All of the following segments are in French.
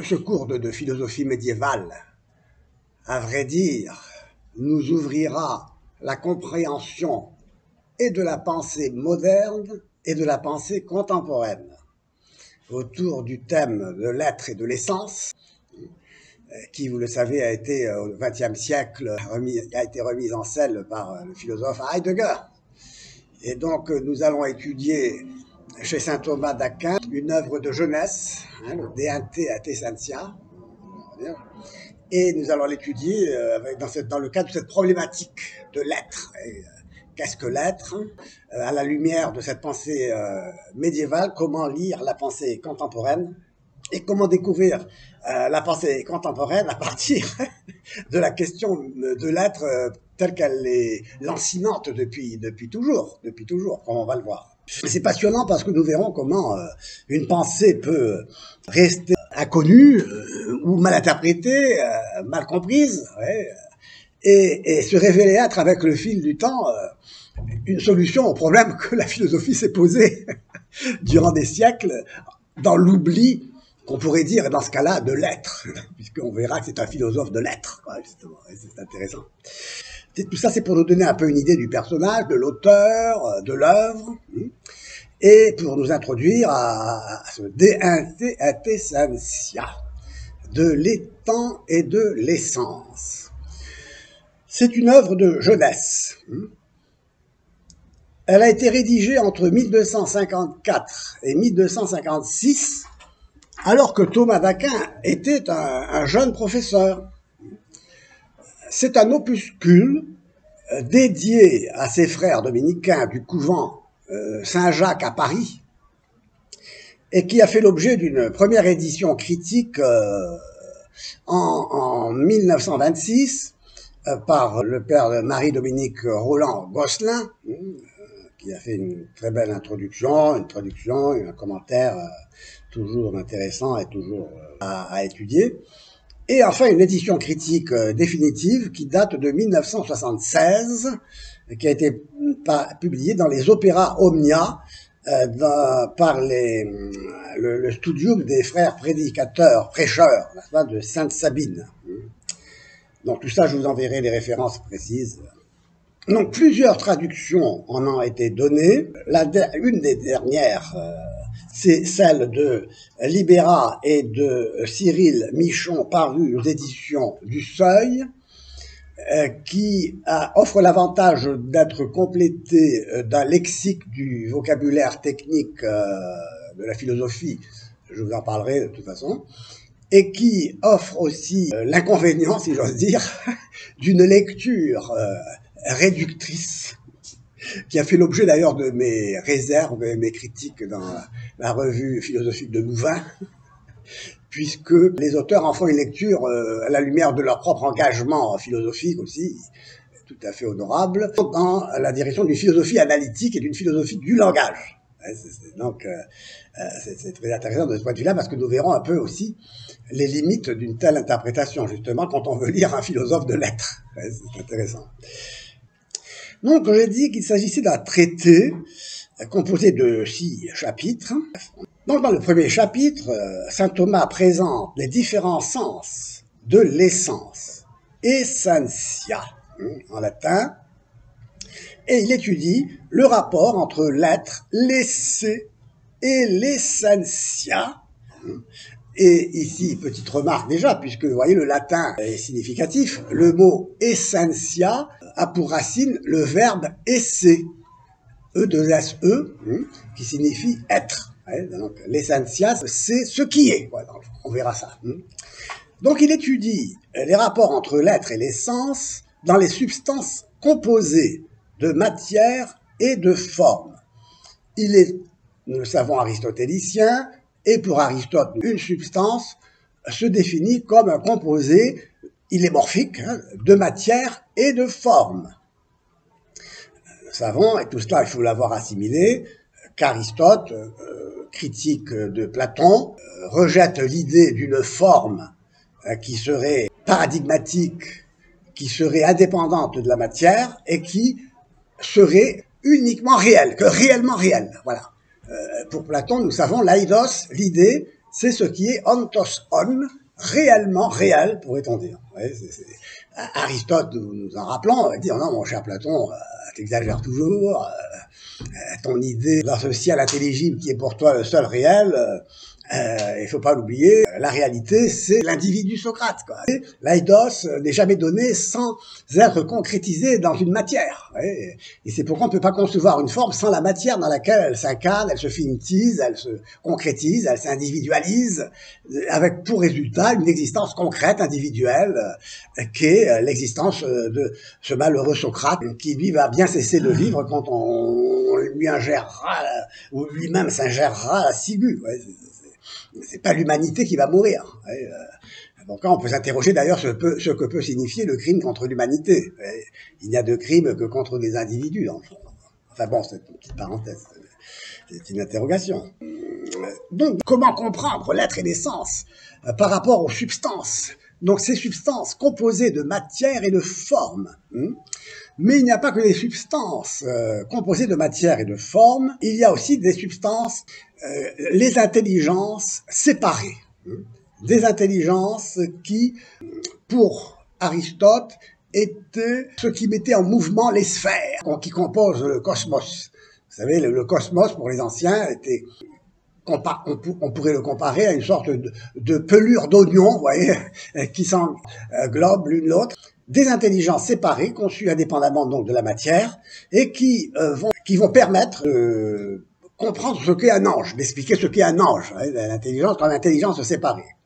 Ce cours de philosophie médiévale, à vrai dire, nous ouvrira la compréhension et de la pensée moderne et de la pensée contemporaine autour du thème de l'être et de l'essence, qui, vous le savez, a été au XXe siècle a été remise en scène par le philosophe Heidegger. Et donc, nous allons étudier chez saint Thomas d'Aquin une œuvre de jeunesse, le De Inte Essentia, et nous allons l'étudier dans le cadre de cette problématique de l'être. Qu'est-ce que l'être? À la lumière de cette pensée médiévale, comment lire la pensée contemporaine et comment découvrir la pensée contemporaine à partir de la question de l'être telle qu'elle est lancinante depuis toujours, comme on va le voir. C'est passionnant parce que nous verrons comment une pensée peut rester inconnue ou mal interprétée, mal comprise, et se révéler être avec le fil du temps une solution au problème que la philosophie s'est posé durant des siècles dans l'oubli qu'on pourrait dire dans ce cas-là de l'être, puisqu'on verra que c'est un philosophe de l'être, justement, et c'est intéressant. Tout ça, c'est pour nous donner un peu une idée du personnage, de l'auteur, de l'œuvre, et pour nous introduire à ce De Inte Essentia, de l'étang et de l'essence. C'est une œuvre de jeunesse. Elle a été rédigée entre 1254 et 1256, alors que Thomas d'Aquin était un jeune professeur. C'est un opuscule dédié à ses frères dominicains du couvent Saint-Jacques à Paris, et qui a fait l'objet d'une première édition critique en 1926 par le père Marie-Dominique Roland Gosselin, qui a fait une très belle introduction, une traduction, un commentaire toujours intéressant et toujours à étudier. Et enfin, une édition critique définitive qui date de 1976, qui a été publiée dans les Opéras Omnia par le studium des frères prédicateurs, prêcheurs, de Sainte-Sabine. Donc tout ça, je vous enverrai les références précises. Donc plusieurs traductions en ont été données. Une des dernières, c'est celle de Libéra et de Cyril Michon, parue aux éditions du Seuil, qui offre l'avantage d'être complétée d'un lexique du vocabulaire technique de la philosophie, je vous en parlerai de toute façon, et qui offre aussi l'inconvénient, si j'ose dire, d'une lecture réductrice, qui a fait l'objet d'ailleurs de mes réserves et mes critiques dans la revue philosophique de Louvain, puisque les auteurs en font une lecture à la lumière de leur propre engagement philosophique aussi, tout à fait honorable, dans la direction d'une philosophie analytique et d'une philosophie du langage. Donc, c'est très intéressant de ce point de vue-là, parce que nous verrons un peu aussi les limites d'une telle interprétation, justement, quand on veut lire un philosophe de l'être. C'est intéressant. Donc, j'ai dit qu'il s'agissait d'un traité composé de 6 chapitres. Donc, dans le premier chapitre, saint Thomas présente les différents sens de l'essence, essentia, en latin, et il étudie le rapport entre l'être, l'essai et l'essentia. Et ici, petite remarque déjà, puisque vous voyez, le latin est significatif, le mot essentia a pour racine le verbe esse, E2SE, qui signifie être. Donc, l'essentia, c'est ce qui est. Voilà, on verra ça. Donc, il étudie les rapports entre l'être et l'essence dans les substances composées de matière et de forme. Il est, nous le savons, aristotélicien, et pour Aristote, une substance se définit comme un composé, il est morphique, de matière et de forme. Nous savons, et tout cela il faut l'avoir assimilé, qu'Aristote, critique de Platon, rejette l'idée d'une forme qui serait paradigmatique, qui serait indépendante de la matière et qui serait uniquement réelle, que réellement réelle. Voilà. Pour Platon, nous savons, l'aidos, l'idée, c'est ce qui est ontos on, réellement réel, pourrait-on dire. Ouais, Aristote, nous en rappelant, dit « Non, mon cher Platon, t'exagères toujours, ton idée d'associer à l'intelligible qui est pour toi le seul réel, il faut pas l'oublier, la réalité, c'est l'individu Socrate, quoi. L'eidos n'est jamais donné sans être concrétisé dans une matière. Et c'est pourquoi on ne peut pas concevoir une forme sans la matière dans laquelle elle s'incarne, elle se finitise, elle se concrétise, elle s'individualise, avec pour résultat une existence concrète, individuelle, qui est l'existence de ce malheureux Socrate, qui lui va bien cesser de vivre quand on lui ingérera, ou lui-même s'ingérera la ciguë. Ouais, c'est pas l'humanité qui va mourir. Donc là, on peut s'interroger d'ailleurs ce que peut signifier le crime contre l'humanité. Il n'y a de crime que contre des individus, en fond. Enfin bon, c'est une petite parenthèse. C'est une interrogation. Donc, comment comprendre l'être et l'essence par rapport aux substances? Donc, ces substances composées de matière et de forme. Mais il n'y a pas que des substances composées de matière et de forme, il y a aussi des substances, les intelligences séparées. Des intelligences qui, pour Aristote, étaient ce qui mettait en mouvement les sphères qui composent le cosmos. Vous savez, le cosmos, pour les anciens, était... On pourrait le comparer à une sorte de pelure d'oignon, vous voyez, qui s'englobe l'une l'autre. Des intelligences séparées, conçues indépendamment donc de la matière, et qui vont permettre de comprendre ce qu'est un ange, d'expliquer ce qu'est un ange, l'intelligence dans l'intelligence séparée.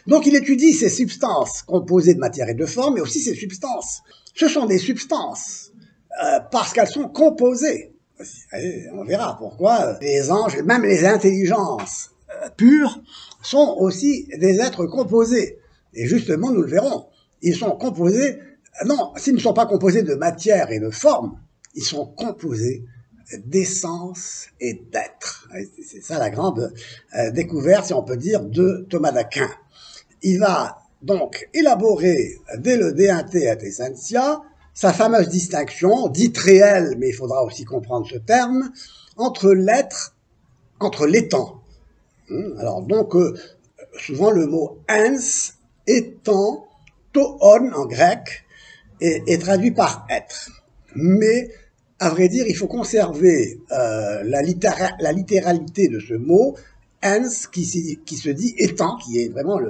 Donc il étudie ces substances composées de matière et de forme, mais aussi ces substances. Ce sont des substances parce qu'elles sont composées. On verra pourquoi les anges, et même les intelligences pures, sont aussi des êtres composés. Et justement, nous le verrons. Ils sont composés, non, s'ils ne sont pas composés de matière et de forme, ils sont composés d'essence et d'être. C'est ça la grande découverte, si on peut dire, de Thomas d'Aquin. Il va donc élaborer dès le De Inte et Essentia sa fameuse distinction, dite réelle, mais il faudra aussi comprendre ce terme, entre l'être, entre l'étant. Alors donc, souvent le mot ens, étant, toon en grec, est traduit par être. Mais, à vrai dire, il faut conserver la littéralité de ce mot, ens, qui se dit étant, qui est vraiment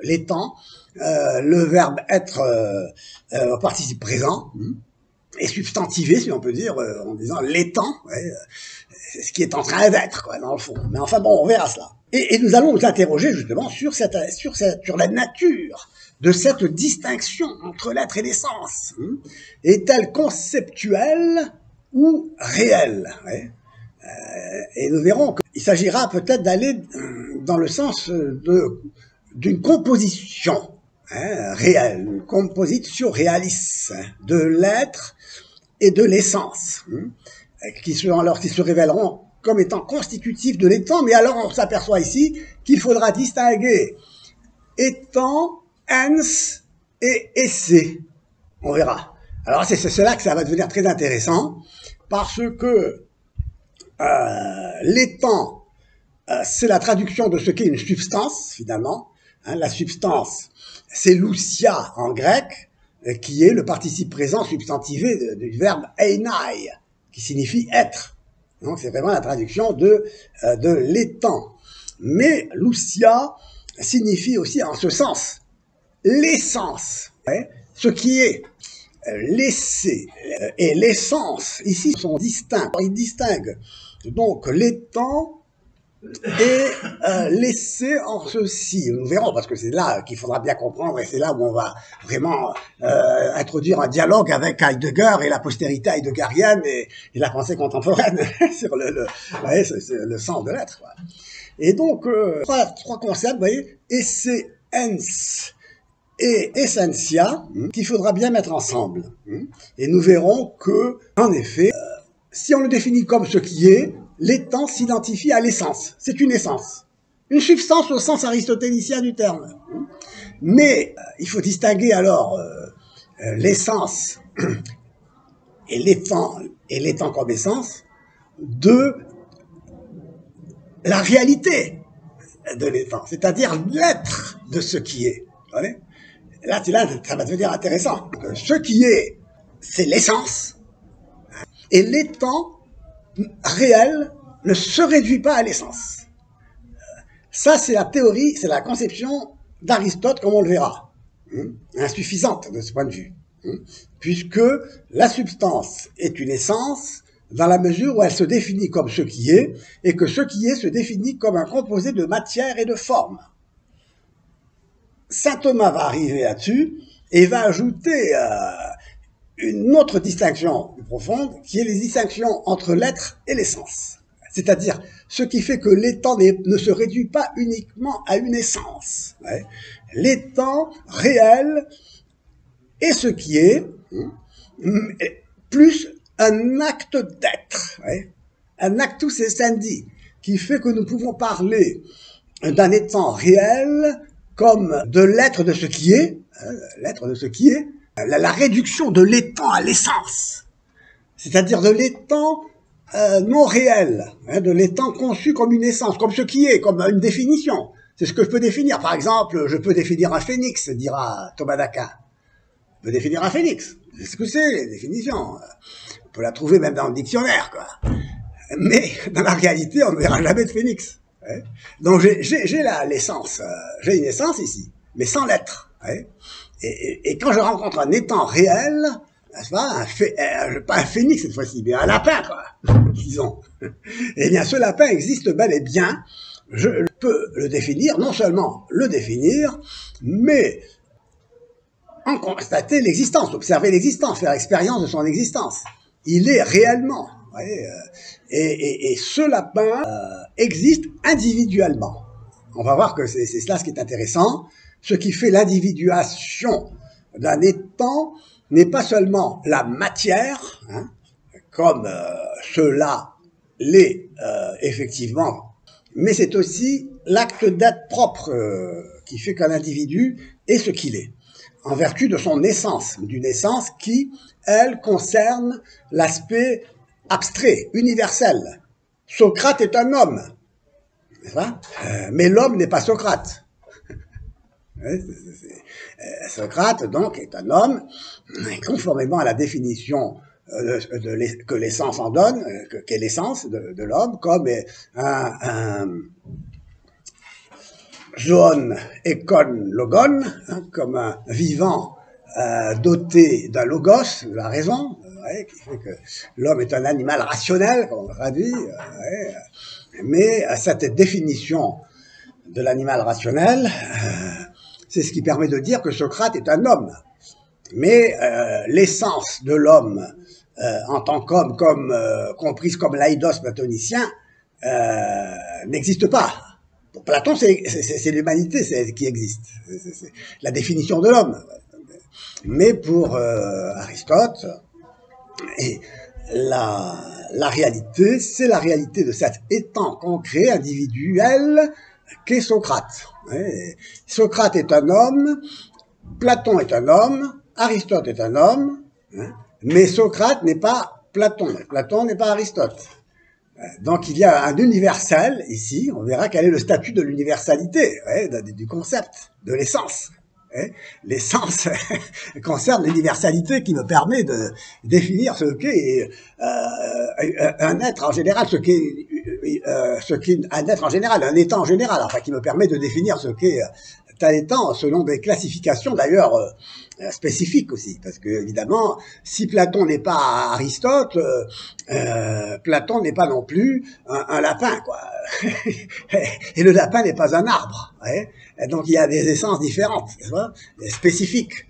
l'étant, le verbe être au participe présent, et substantivé, si on peut dire, en disant l'étant, ce qui est en train d'être, quoi, dans le fond. Mais enfin bon, on verra cela. Et nous allons nous interroger justement sur la nature de cette distinction entre l'être et l'essence. Est-elle conceptuelle ou réelle? Et nous verrons qu'il s'agira peut-être d'aller dans le sens d'une composition réelle, une compositio realis de l'être et de l'essence, qui se révéleront comme étant constitutifs de l'étant, mais alors on s'aperçoit ici qu'il faudra distinguer étant, ens et esse. On verra. Alors c'est là que ça va devenir très intéressant, parce que l'étant, c'est la traduction de ce qu'est une substance, finalement. La substance, c'est lousia en grec, qui est le participe présent substantivé du verbe einai, qui signifie être. Donc c'est vraiment la traduction de l'étant. Mais lousia signifie aussi en ce sens l'essence, ce qui est l'essai et l'essence ici sont distincts. Ils distinguent donc l'étant et l'essai en ceci. Nous verrons, parce que c'est là qu'il faudra bien comprendre, et c'est là où on va vraiment introduire un dialogue avec Heidegger et la postérité heideggerienne et la pensée contemporaine sur le sens de l'être. Et donc, trois concepts, vous voyez, esse, ens et essentia, qu'il faudra bien mettre ensemble. Et nous verrons que, en effet, si on le définit comme ce qui est, l'étant s'identifie à l'essence. C'est une essence. Une substance au sens aristotélicien du terme. Mais il faut distinguer alors l'essence et l'étant comme essence de la réalité. de l'étant, c'est-à-dire l'être de ce qui est. Vous voyez? Là, ça va devenir intéressant. Ce qui est, c'est l'essence, et l'étant réel ne se réduit pas à l'essence. Ça, c'est la théorie, c'est la conception d'Aristote, comme on le verra, insuffisante de ce point de vue, puisque la substance est une essence dans la mesure où elle se définit comme ce qui est, et que ce qui est se définit comme un composé de matière et de forme. Saint Thomas va arriver là-dessus et va ajouter une autre distinction plus profonde, qui est les distinctions entre l'être et l'essence. C'est-à-dire ce qui fait que l'étant ne se réduit pas uniquement à une essence. Ouais. L'étant réel est ce qui est, plus un acte d'être. Ouais. Un actus essendi, qui fait que nous pouvons parler d'un étant réel comme de l'être de ce qui est, l'être de ce qui est, la réduction de l'étant à l'essence, c'est-à-dire de l'étant non réel, de l'étant conçu comme une essence, comme ce qui est, comme une définition. C'est ce que je peux définir. Par exemple, je peux définir un phénix, dira Thomas d'Aquin. Je peux définir un phénix. C'est ce que c'est, les définitions. On peut la trouver même dans le dictionnaire, quoi. Mais dans la réalité, on ne verra jamais de phénix. Donc j'ai là l'essence, j'ai une essence ici, mais sans l'être. Et quand je rencontre un étant réel, n'est-ce pas, pas un phénix cette fois-ci, mais un lapin, quoi, disons. Eh bien, ce lapin existe bel et bien. Je peux le définir, non seulement le définir, mais en constater l'existence, observer l'existence, faire expérience de son existence. Il est réellement. Et ce lapin existe individuellement. On va voir que c'est cela ce qui est intéressant. Ce qui fait l'individuation d'un étant n'est pas seulement la matière, comme cela l'est effectivement, mais c'est aussi l'acte d'être propre qui fait qu'un individu est ce qu'il est, en vertu de son essence, d'une essence qui, elle, concerne l'aspect abstrait, universel. Socrate est un homme, n'est-ce pas? Mais l'homme n'est pas Socrate. Socrate, donc, est un homme, conformément à la définition que l'essence en donne, qu'est l'essence de l'homme, comme un zoon ekon logon, comme un vivant doté d'un logos, de la raison, qui fait que l'homme est un animal rationnel, comme on traduit, mais cette définition de l'animal rationnel, c'est ce qui permet de dire que Socrate est un homme. Mais l'essence de l'homme en tant qu'homme, comprise comme l'aidos platonicien, n'existe pas. Pour Platon, c'est l'humanité qui existe. C'est la définition de l'homme. Mais pour Aristote, et la réalité, c'est la réalité de cet étant concret, individuel, qu'est Socrate. Socrate est un homme, Platon est un homme, Aristote est un homme, mais Socrate n'est pas Platon, Platon n'est pas Aristote. Donc il y a un universel ici, on verra quel est le statut de l'universalité, du concept, de l'essence. L'essence concerne l'universalité qui me permet de définir ce qu'est un être en général, ce qu'est un être en général, un état en général, enfin qui me permet de définir ce qu'est tel étant selon des classifications d'ailleurs spécifiques aussi, parce que évidemment, si Platon n'est pas Aristote, Platon n'est pas non plus un lapin, quoi. Et le lapin n'est pas un arbre. Donc il y a des essences différentes, spécifiques.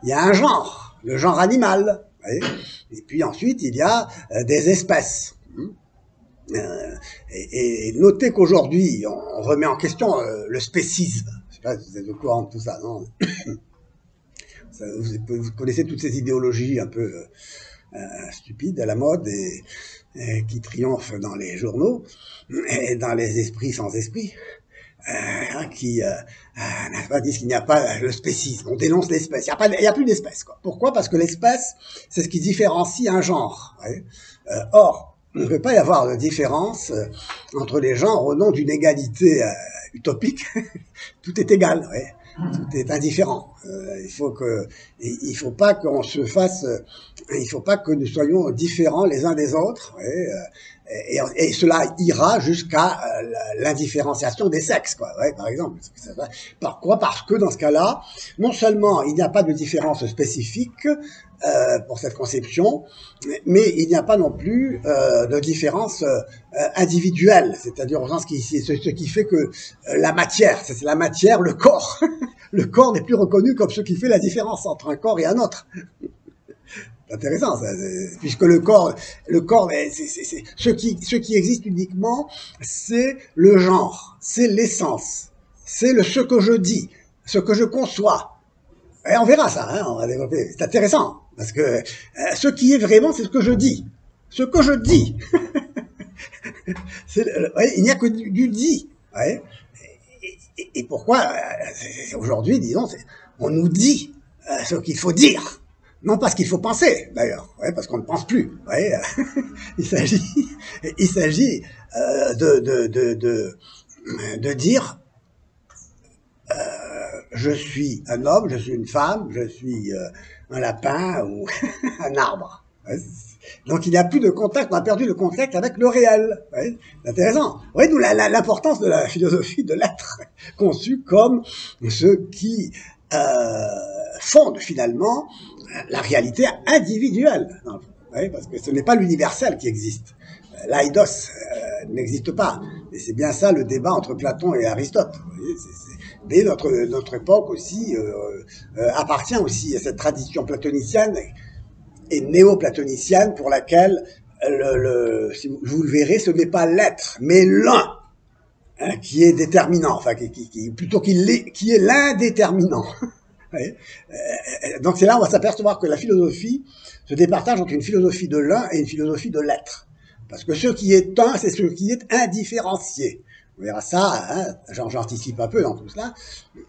Il y a un genre, le genre animal. Et puis ensuite, il y a des espèces. Et notez qu'aujourd'hui, on remet en question le spécisme. Je sais pas si vous êtes au courant de tout ça, non? Vous connaissez toutes ces idéologies un peu stupides à la mode et qui triomphent dans les journaux et dans les esprits sans esprit, qui disent qu'il n'y a pas le spécisme. On dénonce l'espèce. Il n'y a plus d'espèce, quoi. Pourquoi? Parce que l'espèce, c'est ce qui différencie un genre. Or, il ne peut pas y avoir de différence entre les genres au nom d'une égalité utopique. Tout est égal, ouais. Tout est indifférent. Il faut pas qu'on se fasse, il faut pas que nous soyons différents les uns des autres. Ouais, et cela ira jusqu'à l'indifférenciation des sexes, quoi. Ouais, par exemple. Pourquoi? Parce que dans ce cas-là, non seulement il n'y a pas de différence spécifique pour cette conception, mais il n'y a pas non plus de différence individuelle, c'est-à-dire au sens ce qui fait que la matière, c'est la matière, le corps, le corps n'est plus reconnu comme ce qui fait la différence entre un corps et un autre. C'est intéressant, ça, puisque le corps, ce qui existe uniquement, c'est le genre, c'est l'essence, c'est ce que je dis, ce que je conçois. Et on verra ça, hein, on va développer. C'est intéressant, parce que ce qui est vraiment, c'est ce que je dis. Ce que je dis. Il n'y a que du dit. Ouais. Et pourquoi, aujourd'hui, disons, on nous dit ce qu'il faut dire. Non pas ce qu'il faut penser, d'ailleurs, ouais, parce qu'on ne pense plus. Ouais. il s'agit de dire je suis un homme, je suis une femme, je suis un lapin ou un arbre. Ouais. Donc il n'y a plus de contact, on a perdu le contact avec le réel. Ouais. C'est intéressant. Vous voyez, d'où l'importance de la philosophie de l'être, conçue comme ce qui fonde finalement la réalité individuelle. Ouais, parce que ce n'est pas l'universel qui existe. L'aidos n'existe pas. Et c'est bien ça le débat entre Platon et Aristote. Vous voyez, mais notre époque aussi appartient aussi à cette tradition platonicienne et néo-platonicienne pour laquelle, si vous le verrez, ce n'est pas l'être, mais l'un hein, qui est déterminant, enfin plutôt qui est l'indéterminant. Donc c'est là où on va s'apercevoir que la philosophie se départage entre une philosophie de l'un et une philosophie de l'être. Parce que ce qui est un, c'est ce qui est indifférencié. On verra ça, hein, j'anticipe un peu dans tout cela.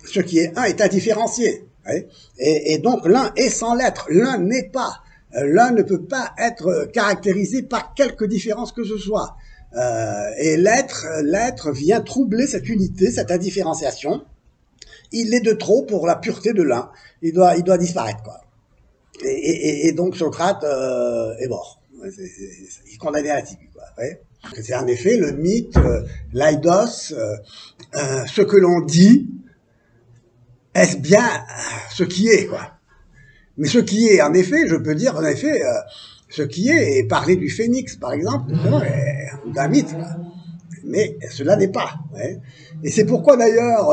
Ce qui est un est indifférencié. Ouais. Et donc l'un est sans l'être. L'un n'est pas. L'un ne peut pas être caractérisé par quelque différence que ce soit. Et l'être vient troubler cette unité, cette indifférenciation. Il est de trop pour la pureté de l'un. Il doit disparaître, quoi. Et donc Socrate est mort. Il est condamné à la type, quoi. Ouais. C'est en effet le mythe, l'aidos, ce que l'on dit, est-ce bien ce qui est, quoi. Mais ce qui est, en effet, je peux dire, en effet, ce qui est, et parler du phénix, par exemple, d'un mythe, quoi. Mais cela n'est pas. Ouais. Et c'est pourquoi, d'ailleurs,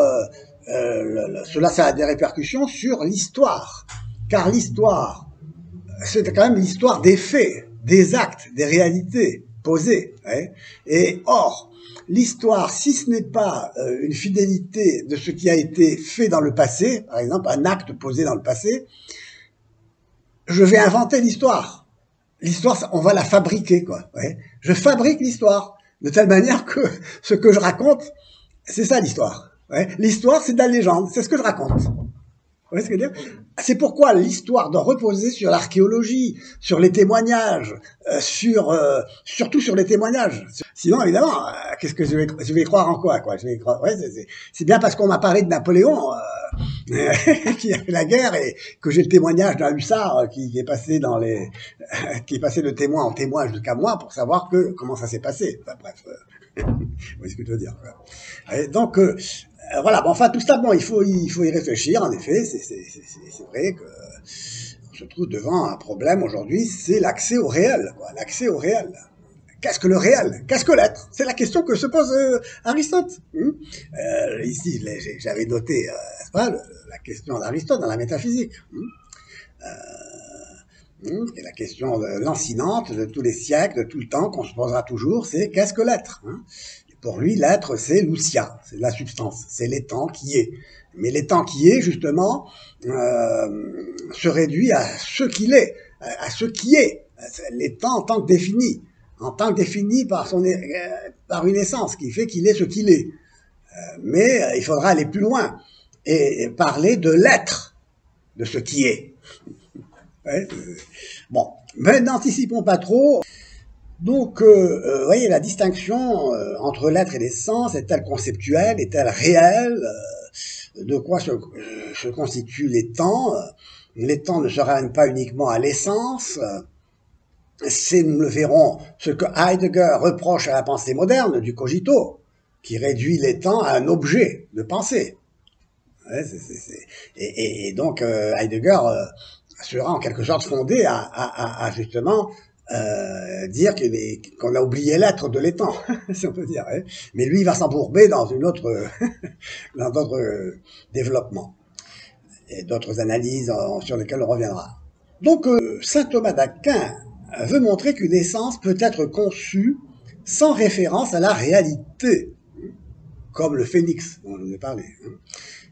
cela, ça a des répercussions sur l'histoire. Car l'histoire, c'est quand même l'histoire des faits, des actes, des réalités posées. Ouais. Et or, l'histoire, si ce n'est pas une fidélité de ce qui a été fait dans le passé, par exemple un acte posé dans le passé, je vais inventer l'histoire. L'histoire, on va la fabriquer, quoi. Ouais. Je fabrique l'histoire de telle manière que ce que je raconte, c'est ça l'histoire. Ouais. L'histoire, c'est de la légende, c'est ce que je raconte. Vous voyez ce que je veux dire? C'est pourquoi l'histoire doit reposer sur l'archéologie, sur les témoignages, surtout sur les témoignages. Sinon, évidemment, qu'est-ce que je vais croire en quoi je vais croire. Ouais, c'est bien parce qu'on m'a parlé de Napoléon qui a fait la guerre et que j'ai le témoignage d'un hussard qui est passé qui est passé de témoin en témoin jusqu'à moi pour savoir comment ça s'est passé. Enfin, bref, vous voyez ce que je veux dire. Quoi. Et donc voilà, bon, enfin tout ça, bon, il faut y réfléchir, en effet, c'est vrai que on se trouve devant un problème aujourd'hui, c'est l'accès au réel, quoi, l'accès au réel. Qu'est-ce que le réel? Qu'est-ce que l'être? C'est la question que se pose Aristote. Ici, j'avais noté la question d'Aristote dans la métaphysique. Et la question lancinante de tous les siècles, de tout le temps, qu'on se posera toujours, c'est qu'est-ce que l'être? Pour lui, l'être, c'est l'ousia, c'est la substance, c'est l'étang qui est. Mais l'étang qui est, justement, se réduit à ce qu'il est, à ce qui est. L'étang en tant que défini par une essence qui fait qu'il est ce qu'il est. Mais il faudra aller plus loin et parler de l'être, de ce qui est. Ouais. Bon, mais n'anticipons pas trop. Donc, vous voyez, la distinction entre l'être et l'essence est-elle conceptuelle, est-elle réelle? De quoi se constituent les temps? Les temps ne se ramènent pas uniquement à l'essence. C'est, nous le verrons, ce que Heidegger reproche à la pensée moderne du cogito, qui réduit les temps à un objet de pensée. Ouais, et donc Heidegger sera en quelque sorte fondé à justement dire qu'on a oublié l'être de l'étang, si on peut dire. Hein. Mais lui, il va s'embourber dans une autre, dans d'autres développements et d'autres analyses sur lesquelles on reviendra. Donc, saint Thomas d'Aquin veut montrer qu'une essence peut être conçue sans référence à la réalité, comme le phénix dont je vous ai parlé,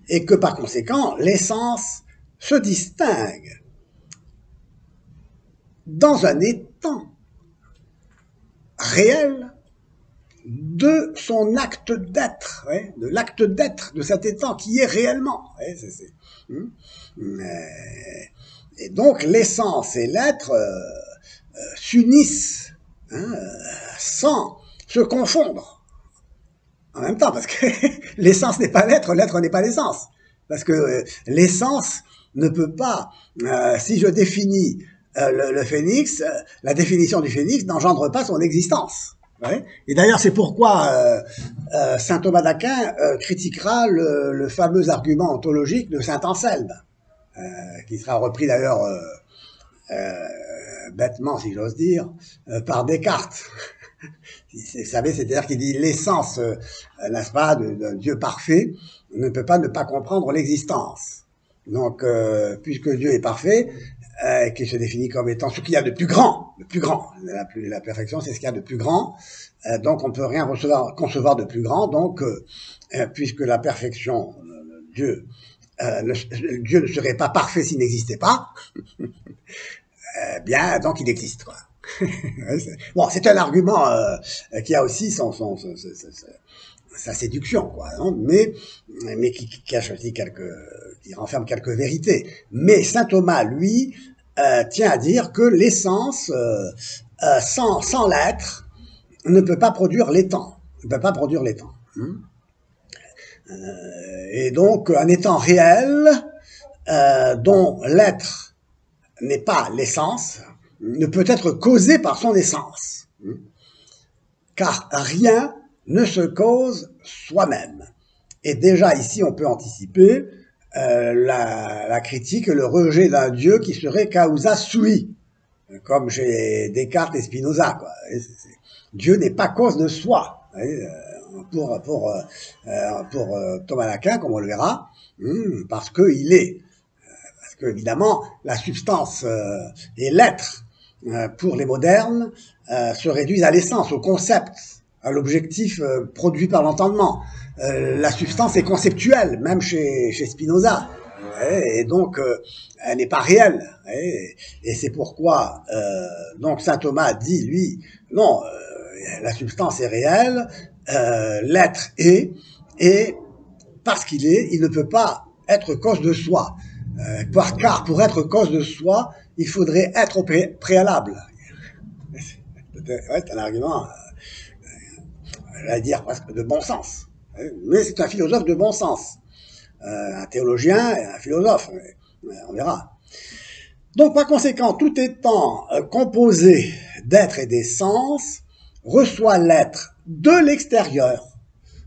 et que par conséquent, l'essence se distingue dans un étang réel de son acte d'être, ouais, de l'acte d'être de cet étang qui est réellement. Ouais, et donc l'essence et l'être s'unissent sans se confondre en même temps, parce que l'essence n'est pas l'être, l'être n'est pas l'essence. Parce que l'essence ne peut pas, si je définis le phénix, la définition du phénix n'engendre pas son existence. Ouais. Et d'ailleurs, c'est pourquoi saint Thomas d'Aquin critiquera le fameux argument ontologique de saint Anselme, qui sera repris d'ailleurs bêtement, si j'ose dire, par Descartes. Vous savez, c'est-à-dire qu'il dit l'essence, n'est-ce pas, d'un Dieu parfait ne peut pas ne pas comprendre l'existence. Donc, puisque Dieu est parfait, qui se définit comme étant ce qu'il y a de plus grand, la perfection, c'est ce qu'il y a de plus grand, donc on ne peut rien concevoir de plus grand, donc, puisque la perfection, Dieu ne serait pas parfait s'il n'existait pas, bien, donc il existe, quoi. Bon, c'est un argument qui a aussi sa séduction, quoi, hein, mais qui cache aussi qui renferme quelques vérités. Mais saint Thomas, lui, tient à dire que l'essence, sans l'être, ne peut pas produire l'étang. Ne peut pas produire l'étang. Et donc, un étang réel, dont l'être n'est pas l'essence, ne peut être causé par son essence. Car rien ne se cause soi-même. Et déjà ici, on peut anticiper la critique et le rejet d'un Dieu qui serait causa sui, comme chez Descartes et Spinoza, quoi. Dieu n'est pas cause de soi. Pour Thomas d'Aquin, comme on le verra, parce qu'il est. Parce que, évidemment, la substance et l'être, pour les modernes, se réduisent à l'essence, au concept, à l'objectif produit par l'entendement. La substance est conceptuelle, même chez Spinoza, et donc elle n'est pas réelle. Et c'est pourquoi donc saint Thomas dit, lui, non, la substance est réelle, l'être est, et parce qu'il est, il ne peut pas être cause de soi. Car pour être cause de soi, il faudrait être au préalable. C'est un argument, j'allais dire presque de bon sens. Mais c'est un philosophe de bon sens. Un théologien et un philosophe, on verra. Donc par conséquent, tout étant composé d'être et d'essence, reçoit l'être de l'extérieur.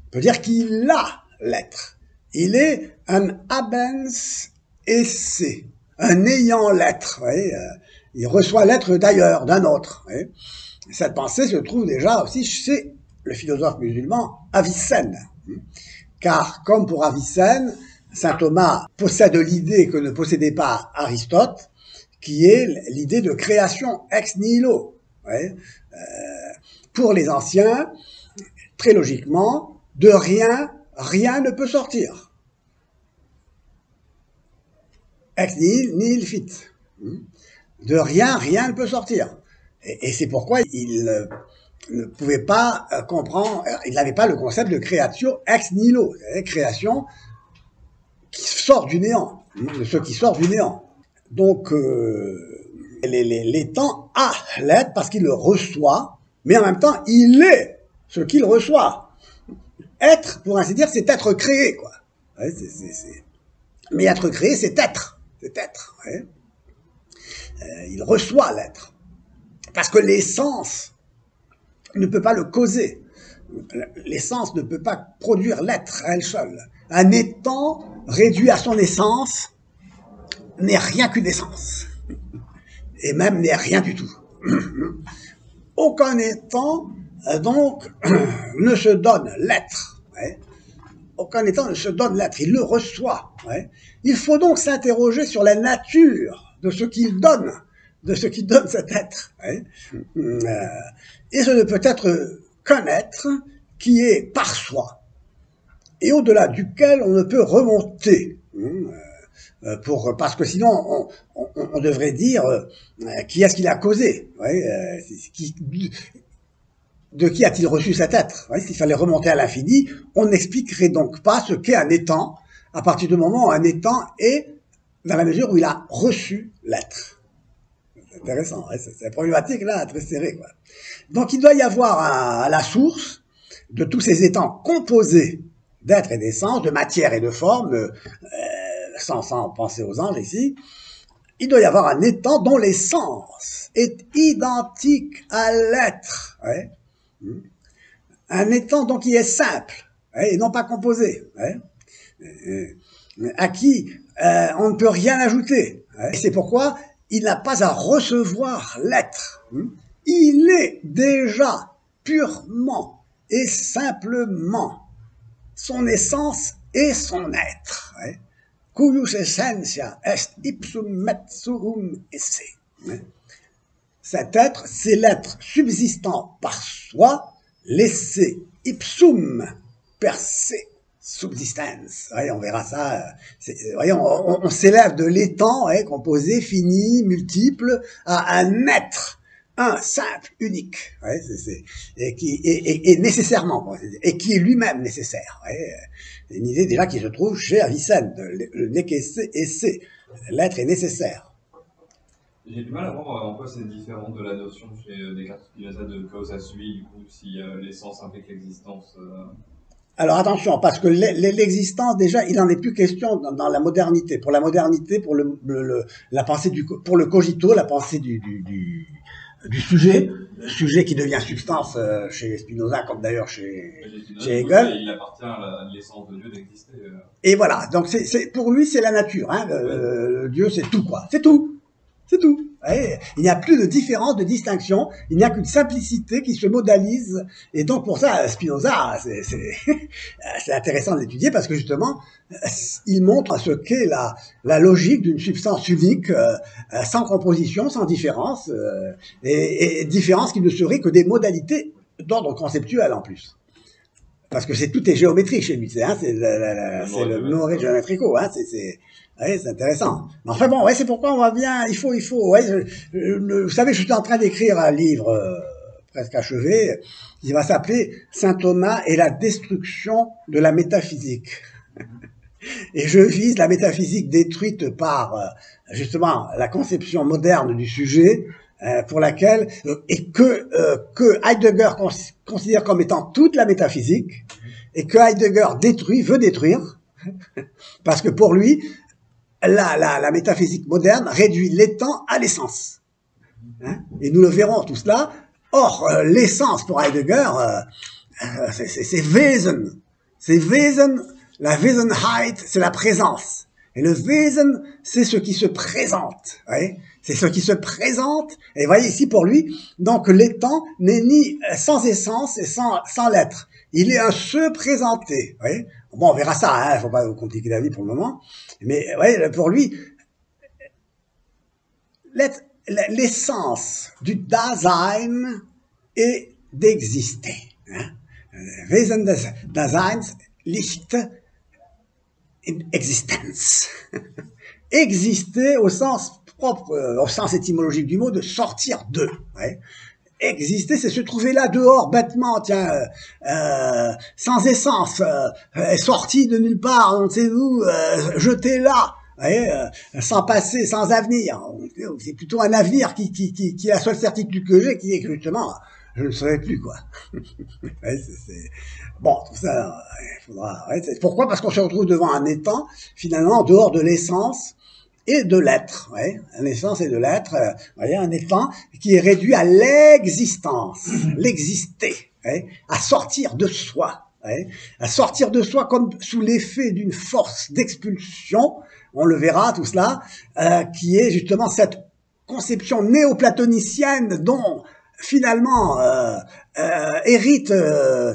On peut dire qu'il a l'être. Il est un habens esse, un ayant l'être. Il reçoit l'être d'ailleurs, d'un autre. Cette pensée se trouve déjà aussi chez le philosophe musulman Avicenne. Car, comme pour Avicenne, saint Thomas possède l'idée que ne possédait pas Aristote, qui est l'idée de création ex nihilo. Pour les anciens, très logiquement, de rien, rien ne peut sortir. Ex nihil, nihil fit. De rien, rien ne peut sortir. Et c'est pourquoi il ne pouvait pas comprendre, il n'avait pas le concept de créatio ex nihilo, création qui sort du néant, de ce qui sort du néant. Donc, l'étang a l'être parce qu'il le reçoit mais en même temps, il est ce qu'il reçoit. Être, pour ainsi dire, c'est être créé, quoi. Ouais, mais être créé, c'est être. C'est être. Ouais. Il reçoit l'être. Parce que l'essence ne peut pas le causer. L'essence ne peut pas produire l'être à elle seule. Un étant réduit à son essence n'est rien qu'une essence. Et même n'est rien du tout. Aucun étant, donc, ne se donne l'être. Ouais. Aucun étant ne se donne l'être, il le reçoit. Ouais. Il faut donc s'interroger sur la nature de ce qu'il donne, de ce qui donne cet être. Ouais. Et ce ne peut être qu'un être qui est par soi, et au-delà duquel on ne peut remonter. Parce que sinon, on devrait dire qui est-ce qui l'a causé, ouais, de qui a-t-il reçu cet être. Ouais, s'il fallait remonter à l'infini, on n'expliquerait donc pas ce qu'est un étant, à partir du moment où un étant est dans la mesure où il a reçu l'être. C'est intéressant, ouais, c'est problématique là, très serrée, quoi. Donc il doit y avoir à la source de tous ces étangs composés d'êtres et d'essence, de matière et de forme, sans penser aux anges ici, il doit y avoir un étant dont l'essence est identique à l'être. Ouais. Un étant donc qui est simple, ouais, et non pas composé, ouais, à qui on ne peut rien ajouter. Ouais. Et c'est pourquoi il n'a pas à recevoir l'être. Il est déjà purement et simplement son essence et son être. Ouais. Cuius essentia est ipsum metsuum esse. Cet être, c'est l'être subsistant par soi, l'esse ipsum per se subsistens. Ouais, on verra ça. Voyons, on s'élève de l'étant, ouais, composé, fini, multiple, à un être, un simple, unique, ouais, et nécessairement, et qui est lui-même nécessaire. Ouais. Une idée déjà qui se trouve chez Avicenne, le esse, l'être est nécessaire. J'ai du mal à voir en quoi c'est différent de la notion chez Descartes Spinoza de causa sui, du coup, si l'essence implique l'existence. Alors attention, parce que l'existence, déjà, il n'en est plus question dans la modernité. Pour la modernité, pour la pensée pour le cogito, la pensée du sujet, le sujet qui devient substance chez Spinoza, comme d'ailleurs chez Hegel. Il appartient à l'essence de Dieu d'exister. Et voilà, donc pour lui, c'est la nature. Hein, Dieu, c'est tout, quoi. C'est tout. C'est tout. Ouais. Il n'y a plus de différence, de distinction. Il n'y a qu'une simplicité qui se modalise. Et donc, pour ça, Spinoza, c'est intéressant de l'étudier parce que justement, il montre ce qu'est la logique d'une substance unique, sans composition, sans différence, et différence qui ne serait que des modalités d'ordre conceptuel en plus. Parce que tout est géométrique chez lui, c'est le mnemonique géométrico, hein, ouais, c'est intéressant. Mais enfin bon, ouais, c'est pourquoi on va bien, il faut, ouais, vous savez, je suis en train d'écrire un livre presque achevé, qui va s'appeler Saint Thomas et la destruction de la métaphysique. Et je vise la métaphysique détruite par, justement, la conception moderne du sujet, pour laquelle, et que Heidegger considère comme étant toute la métaphysique, et que Heidegger veut détruire, parce que pour lui, la métaphysique moderne réduit l'étant à l'essence. Hein, et nous le verrons tout cela. Or, l'essence pour Heidegger, c'est Wesen. C'est Wesen, la Wesenheit, c'est la présence. Et le Wesen, c'est ce qui se présente. Ouais, c'est ce qui se présente. Et voyez ici pour lui, donc l'étant n'est ni sans essence et sans l'être. Il est un se présenter. Ouais. Bon, on verra ça, hein, faut pas vous compliquer la vie pour le moment. Mais ouais, pour lui, l'essence du Dasein est d'exister. Hein. Wesen des Daseins liegt in Existenz. Exister au sens propre, au sens étymologique du mot, de sortir de. Ouais. Exister, c'est se trouver là dehors, bêtement, tiens, sans essence, sorti de nulle part, on ne sait où, jeté là, sans passé, sans avenir. C'est plutôt un avenir qui est la seule certitude que j'ai, qui est que justement, je ne serai plus, quoi. Ouais, bon, tout ça, il faudra... Ouais, pourquoi? Parce qu'on se retrouve devant un étang, finalement, en dehors de l'essence et de l'être. Ouais, l'essence et de l'être, vous voyez, un étang qui est réduit à l'existence, l'exister, ouais, à sortir de soi. Ouais, à sortir de soi comme sous l'effet d'une force d'expulsion, on le verra tout cela, qui est justement cette conception néoplatonicienne dont finalement hérite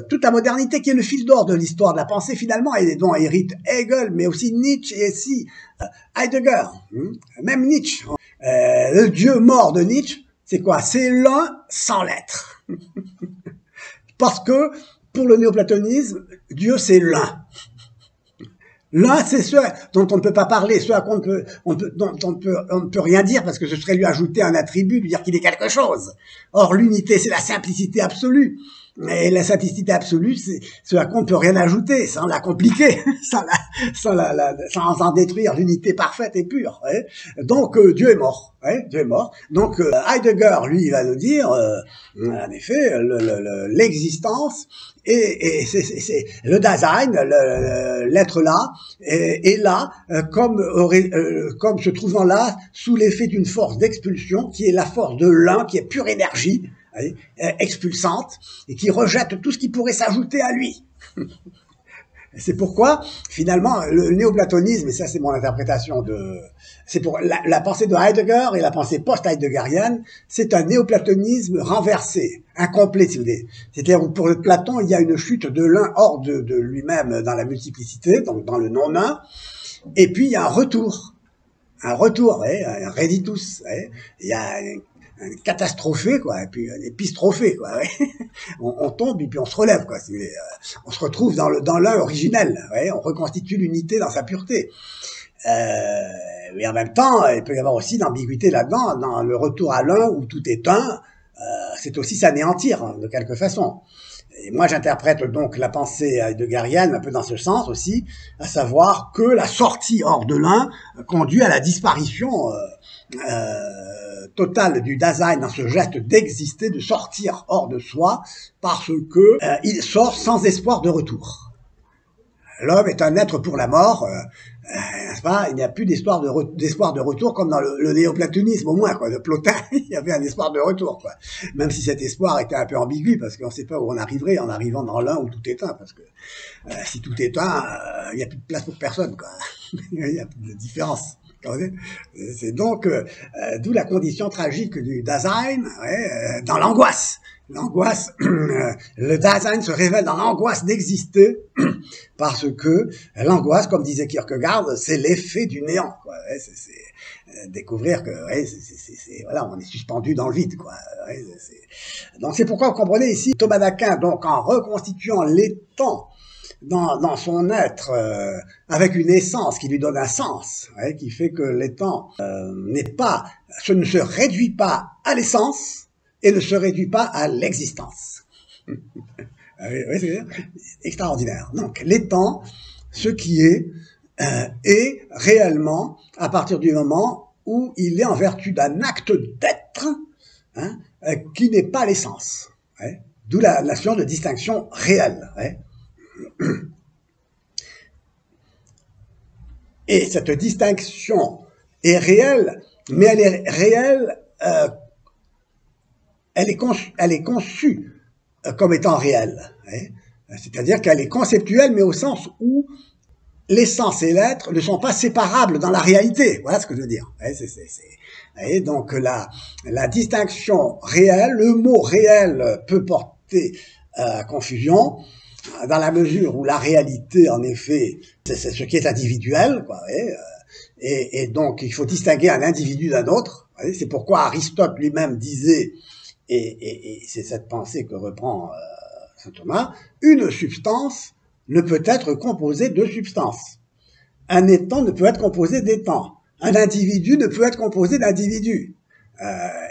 toute la modernité, qui est le fil d'or de l'histoire de la pensée finalement, et dont hérite Hegel, mais aussi Nietzsche et aussi Heidegger, même Nietzsche. Le Dieu mort de Nietzsche, c'est quoi? C'est l'un sans l'être. Parce que pour le néoplatonisme, Dieu c'est l'un. L'un, c'est ce dont on ne peut pas parler, ce à quoi on ne peut rien dire, parce que ce serait lui ajouter un attribut, lui dire qu'il est quelque chose. Or, l'unité, c'est la simplicité absolue. Et la simplicité absolue, c'est ce à quoi on ne peut rien ajouter, sans la compliquer, sans en détruire l'unité parfaite et pure. Ouais. Donc, Dieu est mort. Ouais, Dieu est mort. Donc, Heidegger, lui, il va nous dire, en effet, l'existence, et c'est le Dasein, l'être là, est là, comme se trouvant là, sous l'effet d'une force d'expulsion, qui est la force de l'un, qui est pure énergie, expulsante, et qui rejette tout ce qui pourrait s'ajouter à lui. C'est pourquoi, finalement, le néoplatonisme, et ça c'est mon interprétation c'est pour la pensée de Heidegger et la pensée post-heideggerienne, c'est un néoplatonisme renversé, incomplet, si vous voulez. C'est-à-dire, pour Platon, il y a une chute de l'un hors de lui-même dans la multiplicité, donc dans le non-un, et puis il y a un retour, un reditus, il y a un catastrophé, quoi, et puis un épistrophé, quoi. Ouais. On tombe et puis on se relève, quoi. Si vous voulez. On se retrouve dans l'un originel. Ouais. On reconstitue l'unité dans sa pureté. Mais en même temps, il peut y avoir aussi d'ambiguïté là-dedans, dans le retour à l'un où tout est un. C'est aussi s'anéantir, hein, de quelque façon. Et moi, j'interprète donc la pensée heideggerienne un peu dans ce sens aussi, à savoir que la sortie hors de l'un conduit à la disparition totale du Dasein, dans ce geste d'exister, de sortir hors de soi, parce que il sort sans espoir de retour. L'homme est un être pour la mort, n'est-ce pas? Il n'y a plus d'espoir de retour, comme dans le néoplatonisme, au moins, quoi. De Plotin, il y avait un espoir de retour, quoi. Même si cet espoir était un peu ambigu, parce qu'on ne sait pas où on arriverait en arrivant dans l'un où tout est un, parce que si tout est un, il n'y a plus de place pour personne, quoi. Il n'y a plus de différence. C'est donc d'où la condition tragique du Dasein, dans l'angoisse. L'angoisse, le Dasein se révèle dans l'angoisse d'exister, parce que l'angoisse, comme disait Kierkegaard, c'est l'effet du néant, quoi. C'est découvrir que voilà, on est suspendu dans le vide, quoi. Donc c'est pourquoi vous comprenez ici Thomas d'Aquin, donc en reconstituant l'étang dans son être, avec une essence qui lui donne un sens, qui fait que l'étang ne se réduit pas à l'essence et ne se réduit pas à l'existence. Oui, c'est extraordinaire. Donc l'étang, ce qui est réellement à partir du moment où il est en vertu d'un acte d'être, qui n'est pas l'essence. D'où la notion de distinction réelle. Et cette distinction est réelle, mais elle est réelle, elle est conçue comme étant réelle. C'est-à-dire qu'elle est conceptuelle, mais au sens où l'essence et l'être ne sont pas séparables dans la réalité. Voilà ce que je veux dire. Et donc la distinction réelle, le mot réel peut porter à confusion, dans la mesure où la réalité, en effet, c'est ce qui est individuel, quoi. Et donc il faut distinguer un individu d'un autre. C'est pourquoi Aristote lui-même disait, et c'est cette pensée que reprend saint Thomas, une substance ne peut être composée de substances. Un étang ne peut être composé d'étang. Un individu ne peut être composé d'individus.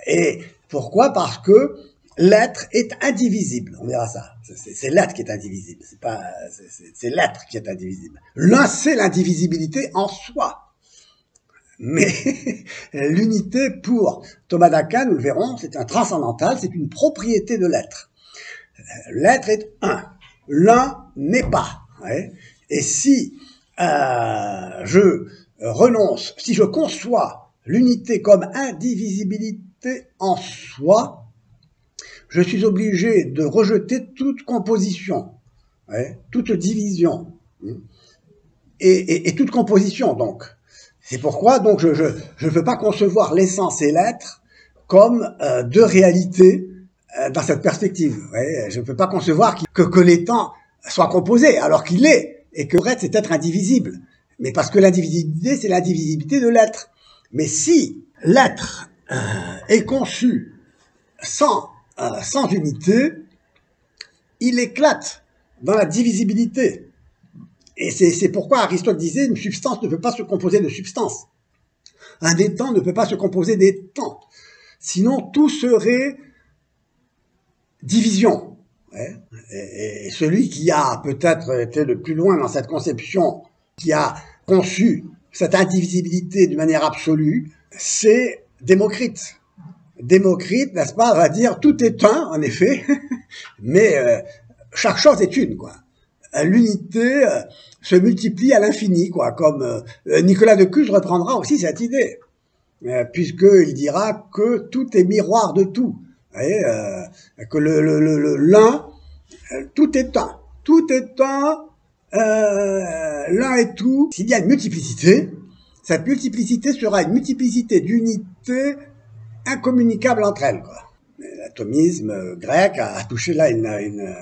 Et pourquoi? Parce que l'être est indivisible. On verra ça. C'est l'être qui est indivisible. C'est l'être qui est indivisible. L'un, c'est l'indivisibilité en soi. Mais l'unité, pour Thomas d'Aquin, nous le verrons, c'est un transcendantal, c'est une propriété de l'être. L'être est un. L'un n'est pas. Ouais. Et si je renonce, si je conçois l'unité comme indivisibilité en soi, je suis obligé de rejeter toute composition, ouais, toute division et toute composition donc. C'est pourquoi donc je ne veux pas concevoir l'essence et l'être comme deux réalités dans cette perspective. Ouais. Je ne peux pas concevoir que les temps soient composés alors qu'il est, et que l'être c'est être indivisible. Mais parce que l'indivisibilité c'est l'indivisibilité de l'être. Mais si l'être est conçu sans unité, il éclate dans la divisibilité. Et c'est pourquoi Aristote disait une substance ne peut pas se composer de substance. Un des temps ne peut pas se composer des temps. Sinon, tout serait division. Ouais. Et celui qui a peut-être été le plus loin dans cette conception, qui a conçu cette indivisibilité d'une manière absolue, c'est Démocrite. Démocrite, n'est-ce pas, va dire tout est un, en effet, mais chaque chose est une, quoi. L'unité se multiplie à l'infini, quoi, comme Nicolas de Cuses reprendra aussi cette idée, puisqu'il dira que tout est miroir de tout, voyez, que l'un, tout est un, l'un est tout. S'il y a une multiplicité, cette multiplicité sera une multiplicité d'unités incommunicables entre elles, quoi. L'atomisme grec a touché là une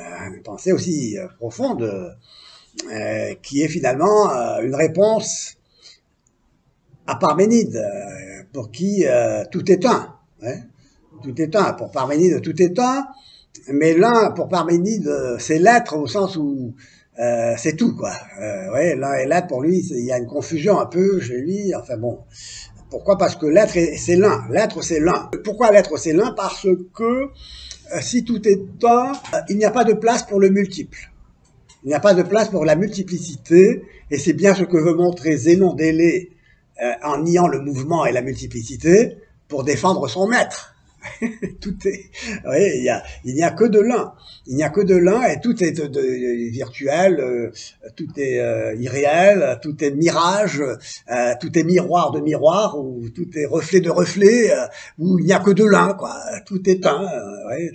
pensée aussi profonde, qui est finalement une réponse à Parménide, pour qui tout est un. Ouais. Tout est un. Pour Parménide, tout est un, mais l'un, pour Parménide, c'est l'être au sens où c'est tout, quoi. Ouais, l'un et l'être, pour lui, il y a une confusion un peu chez lui, enfin bon. Pourquoi? Parce que l'être, c'est l'un. L'être, c'est l'un. Pourquoi l'être, c'est l'un? Parce que si tout est un, il n'y a pas de place pour le multiple. Il n'y a pas de place pour la multiplicité, et c'est bien ce que veut montrer Zénon d'Élée en niant le mouvement et la multiplicité pour défendre son maître. Tout est, oui, il n'y a que de l'un. Il n'y a que de l'un et tout est virtuel, tout est irréel, tout est mirage, tout est miroir de miroir, ou tout est reflet de reflet, où il n'y a que de l'un, quoi. Tout est un, ouais,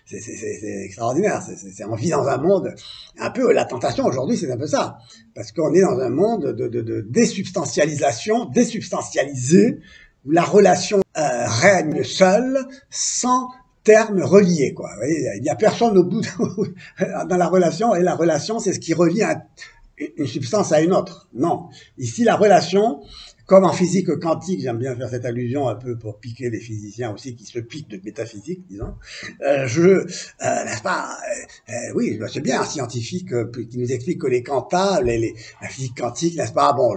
c'est extraordinaire. On vit dans un monde, un peu, la tentation aujourd'hui, c'est un peu ça. Parce qu'on est dans un monde de désubstantialisation, désubstantialisé, où la relation règne seule, sans termes reliés, quoi. Vous voyez, il n'y a personne au bout dans la relation, et la relation, c'est ce qui relie une substance à une autre. Non. Ici, la relation, comme en physique quantique, j'aime bien faire cette allusion un peu pour piquer les physiciens aussi, qui se piquent de métaphysique, disons. N'est-ce pas, oui, c'est bien un scientifique qui nous explique que les quantas, la physique quantique, n'est-ce pas, bon,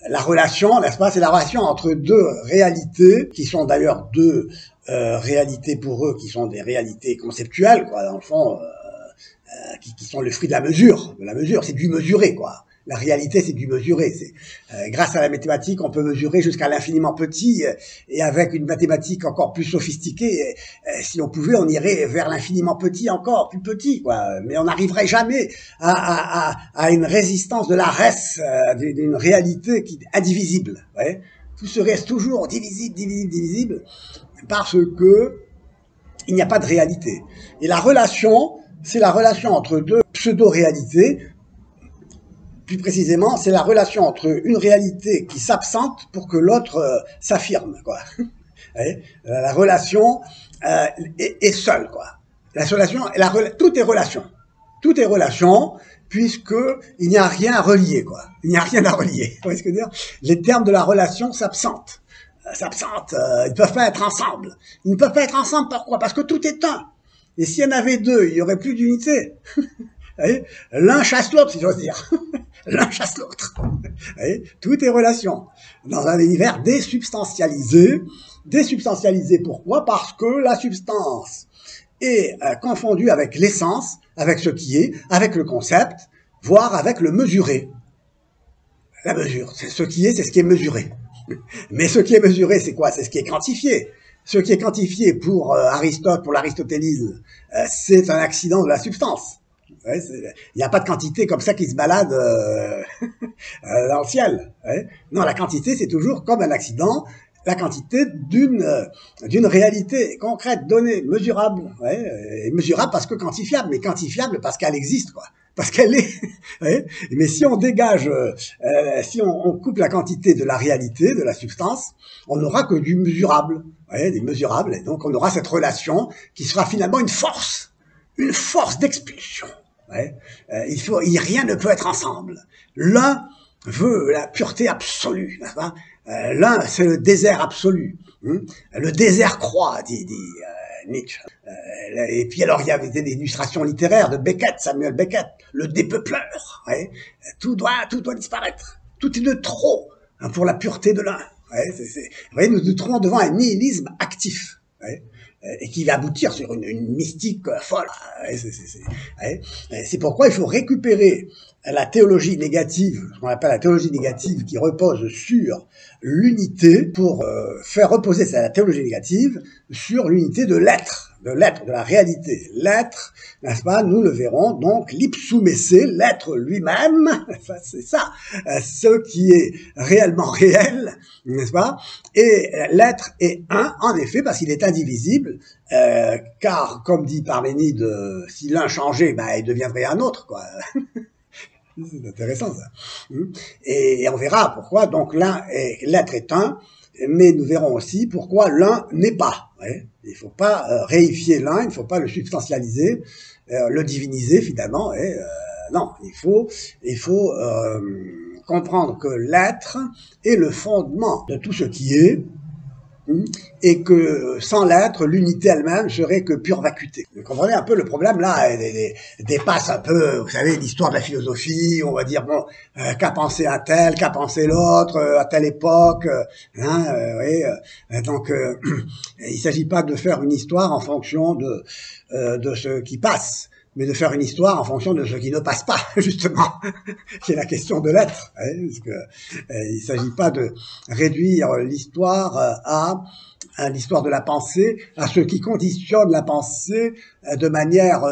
la relation, n'est-ce pas, c'est la relation entre deux réalités, qui sont d'ailleurs deux réalités pour eux, qui sont des réalités conceptuelles, quoi, dans le fond, qui sont le fruit de la mesure. C'est du mesuré, quoi. La réalité, c'est du mesuré. Grâce à la mathématique, on peut mesurer jusqu'à l'infiniment petit, et avec une mathématique encore plus sophistiquée, si on pouvait, on irait vers l'infiniment petit encore plus petit, quoi. Mais on n'arriverait jamais à une résistance de la res, d'une réalité qui est indivisible. Ouais. Tout se reste toujours divisible, parce que il n'y a pas de réalité. Et la relation, c'est la relation entre deux pseudo-réalités. Plus précisément, c'est la relation entre une réalité qui s'absente pour que l'autre s'affirme, quoi. La relation est seule, quoi. La relation, tout est relation. Tout est relation, puisque il n'y a rien à relier, quoi. Il n'y a rien à relier. Vous voyez ce que je veux dire? Les termes de la relation s'absentent. Ils ne peuvent pas être ensemble. Ils ne peuvent pas être ensemble, pourquoi? Parce que tout est un. Et s'il y en avait deux, il n'y aurait plus d'unité. L'un chasse l'autre, si j'ose dire. L'un chasse l'autre. Tout est relation. Dans un univers désubstantialisé. Désubstantialisé, pourquoi? Parce que la substance est confondue avec l'essence, avec ce qui est, avec le concept, voire avec le mesuré. La mesure, c'est ce qui est, c'est ce qui est mesuré. Mais ce qui est mesuré, c'est quoi? C'est ce qui est quantifié. Ce qui est quantifié pour Aristote, pour l'aristotélisme, c'est un accident de la substance. Ouais, il n'y a pas de quantité comme ça qui se balade dans le ciel. Ouais. Non, la quantité, c'est toujours comme un accident, la quantité d'une réalité concrète, donnée, mesurable. Ouais, mesurable parce que quantifiable, mais quantifiable parce qu'elle existe, quoi. Parce qu'elle est. Ouais. Mais si on dégage, si on coupe la quantité de la réalité, de la substance, on n'aura que du mesurable. Ouais, des mesurables. Et donc on aura cette relation qui sera finalement une force d'expulsion. Ouais. Rien ne peut être ensemble. L'un veut la pureté absolue, n'est-ce pas? L'un, c'est le désert absolu. Le désert croît, dit Nietzsche. Et puis alors, il y avait des illustrations littéraires de Beckett, Samuel Beckett, le dépeupleur. Ouais. Tout doit disparaître. Tout est de trop pour la pureté de l'un. Ouais, vous voyez, nous nous trouvons devant un nihilisme actif. Ouais. Et qui va aboutir sur une mystique folle. C'est pourquoi il faut récupérer la théologie négative, ce qu'on appelle la théologie négative, qui repose sur l'unité, pour faire reposer la théologie négative sur l'unité de l'être, de la réalité. L'être, n'est-ce pas, nous le verrons, donc l'ipsum esse, l'être lui-même, c'est ça, ce qui est réellement réel, n'est-ce pas? Et l'être est un, en effet, parce qu'il est indivisible, car, comme dit Parménide, si l'un changeait, ben, il deviendrait un autre, quoi. C'est intéressant, ça. Et on verra pourquoi, donc, l'être est un, mais nous verrons aussi pourquoi l'un n'est pas. Ouais. Il ne faut pas réifier l'un, il ne faut pas le substantialiser, le diviniser, finalement. Non, il faut comprendre que l'être est le fondement de tout ce qui est, et que sans l'être, l'unité elle-même serait que pure vacuité. Vous comprenez un peu le problème là, dépasse un peu, vous savez, l'histoire de la philosophie, on va dire, bon, qu'a pensé un tel, qu'a pensé l'autre, à telle époque, donc il s'agit pas de faire une histoire en fonction de ce qui passe, mais de faire une histoire en fonction de ce qui ne passe pas, justement, qui est la question de l'être, parce que il s'agit pas de réduire l'histoire à l'histoire de la pensée, à ce qui conditionne la pensée de manière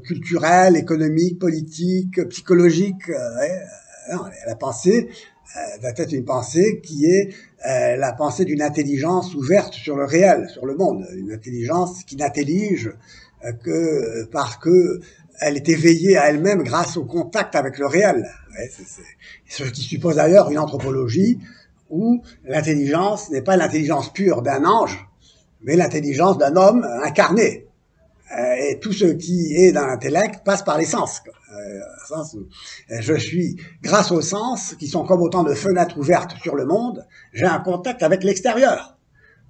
culturelle, économique, politique, psychologique. Non, la pensée doit être une pensée qui est la pensée d'une intelligence ouverte sur le réel, sur le monde, une intelligence qui n'intellige que parce que elle est éveillée à elle-même grâce au contact avec le réel. C'est ce qui suppose d'ailleurs une anthropologie où l'intelligence n'est pas l'intelligence pure d'un ange, mais l'intelligence d'un homme incarné. Et tout ce qui est dans l'intellect passe par les sens. Je suis, grâce aux sens, qui sont comme autant de fenêtres ouvertes sur le monde, j'ai un contact avec l'extérieur.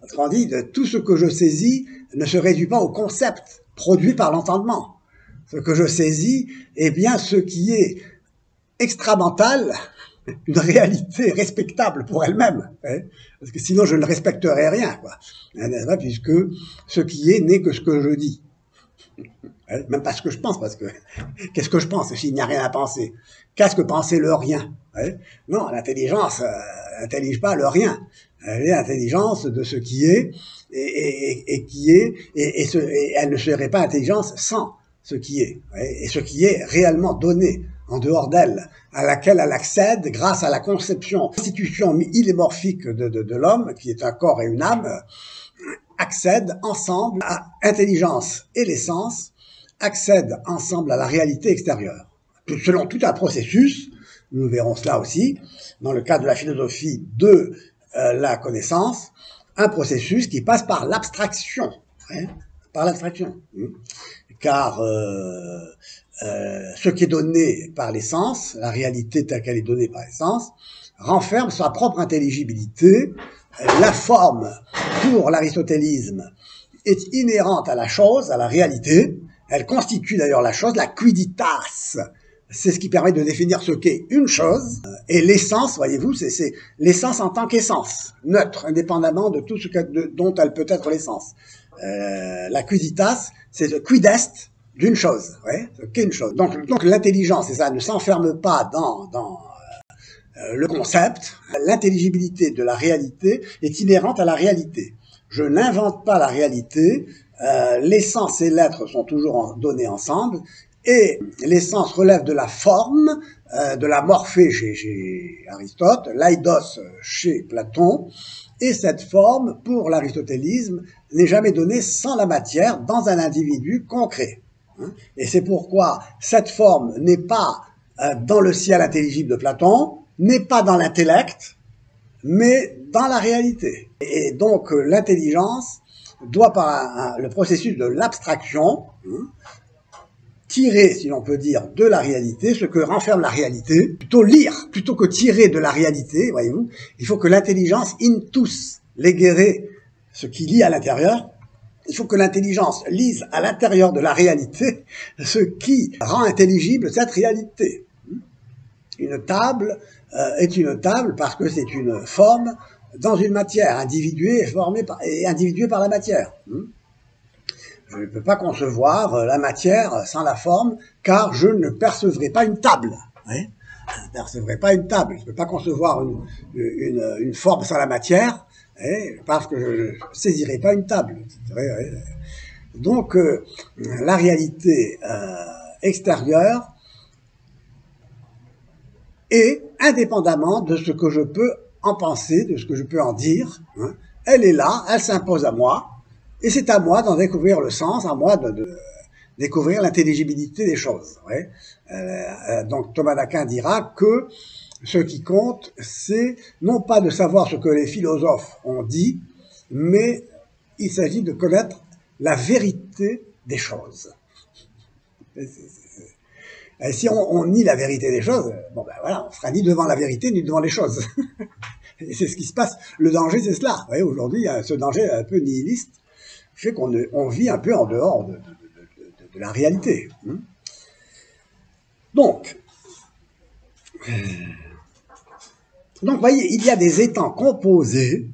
Autrement dit, tout ce que je saisis ne se réduit pas au concept produit par l'entendement. Ce que je saisis est bien ce qui est extramental, une réalité respectable pour elle-même, parce que sinon je ne respecterais rien, quoi. Puisque ce qui est n'est que ce que je dis. Même pas ce que je pense, parce que qu'est-ce que je pense s'il n'y a rien à penser? Qu'est-ce que penser le rien? Non, l'intelligence n'intellige pas le rien. Elle est l'intelligence de ce qui est et qui est, et elle ne serait pas intelligence sans ce qui est, et ce qui est réellement donné en dehors d'elle, à laquelle elle accède grâce à la constitution illémorphique de l'homme, qui est un corps et une âme, accèdent ensemble à intelligence et l'essence, accèdent ensemble à la réalité extérieure. Selon tout un processus, nous verrons cela aussi, dans le cadre de la philosophie de la connaissance, un processus qui passe par l'abstraction, par l'abstraction. Car ce qui est donné par les sens, la réalité telle qu'elle est donnée par les sens, renferme sa propre intelligibilité. La forme, pour l'aristotélisme, est inhérente à la chose, à la réalité. Elle constitue d'ailleurs la chose, la quiditas. C'est ce qui permet de définir ce qu'est une chose. Et l'essence, voyez-vous, c'est l'essence en tant qu'essence, neutre, indépendamment de tout ce dont elle peut être l'essence. La quiditas, c'est le quid est d'une chose, ce qu'est une chose. Donc l'intelligence, et ça, ne s'enferme pas dans le concept, l'intelligibilité de la réalité est inhérente à la réalité. Je n'invente pas la réalité, l'essence et l'être sont toujours donnés ensemble, et l'essence relève de la forme, de la morphée chez Aristote, l'aidos chez Platon, et cette forme, pour l'aristotélisme, n'est jamais donnée sans la matière dans un individu concret. Et c'est pourquoi cette forme n'est pas dans le ciel intelligible de Platon, n'est pas dans l'intellect, mais dans la réalité. Et donc l'intelligence doit, par le processus de l'abstraction, tirer, si l'on peut dire, de la réalité ce que renferme la réalité, plutôt lire, plutôt que tirer de la réalité, voyez-vous. Il faut que l'intelligence intus legere, ce qui lie à l'intérieur, il faut que l'intelligence lise à l'intérieur de la réalité ce qui rend intelligible cette réalité. Une table est une table parce que c'est une forme dans une matière, individuée et individuée par la matière. Je ne peux pas concevoir la matière sans la forme, car je ne percevrai pas une table. Je ne percevrai pas une table. Je ne peux pas concevoir une forme sans la matière, parce que je ne saisirai pas une table. Donc, la réalité extérieure est, indépendamment de ce que je peux en penser, de ce que je peux en dire, elle est là, elle s'impose à moi, et c'est à moi d'en découvrir le sens, à moi de découvrir l'intelligibilité des choses. Donc Thomas d'Aquin dira que ce qui compte, c'est non pas de savoir ce que les philosophes ont dit, mais il s'agit de connaître la vérité des choses. Et si on nie la vérité des choses, bon ben voilà, on sera ni devant la vérité ni devant les choses. Et c'est ce qui se passe. Le danger, c'est cela. Vous voyez, aujourd'hui, il y a ce danger un peu nihiliste, fait qu'on vit un peu en dehors de la réalité. Donc, vous voyez, il y a des étangs composés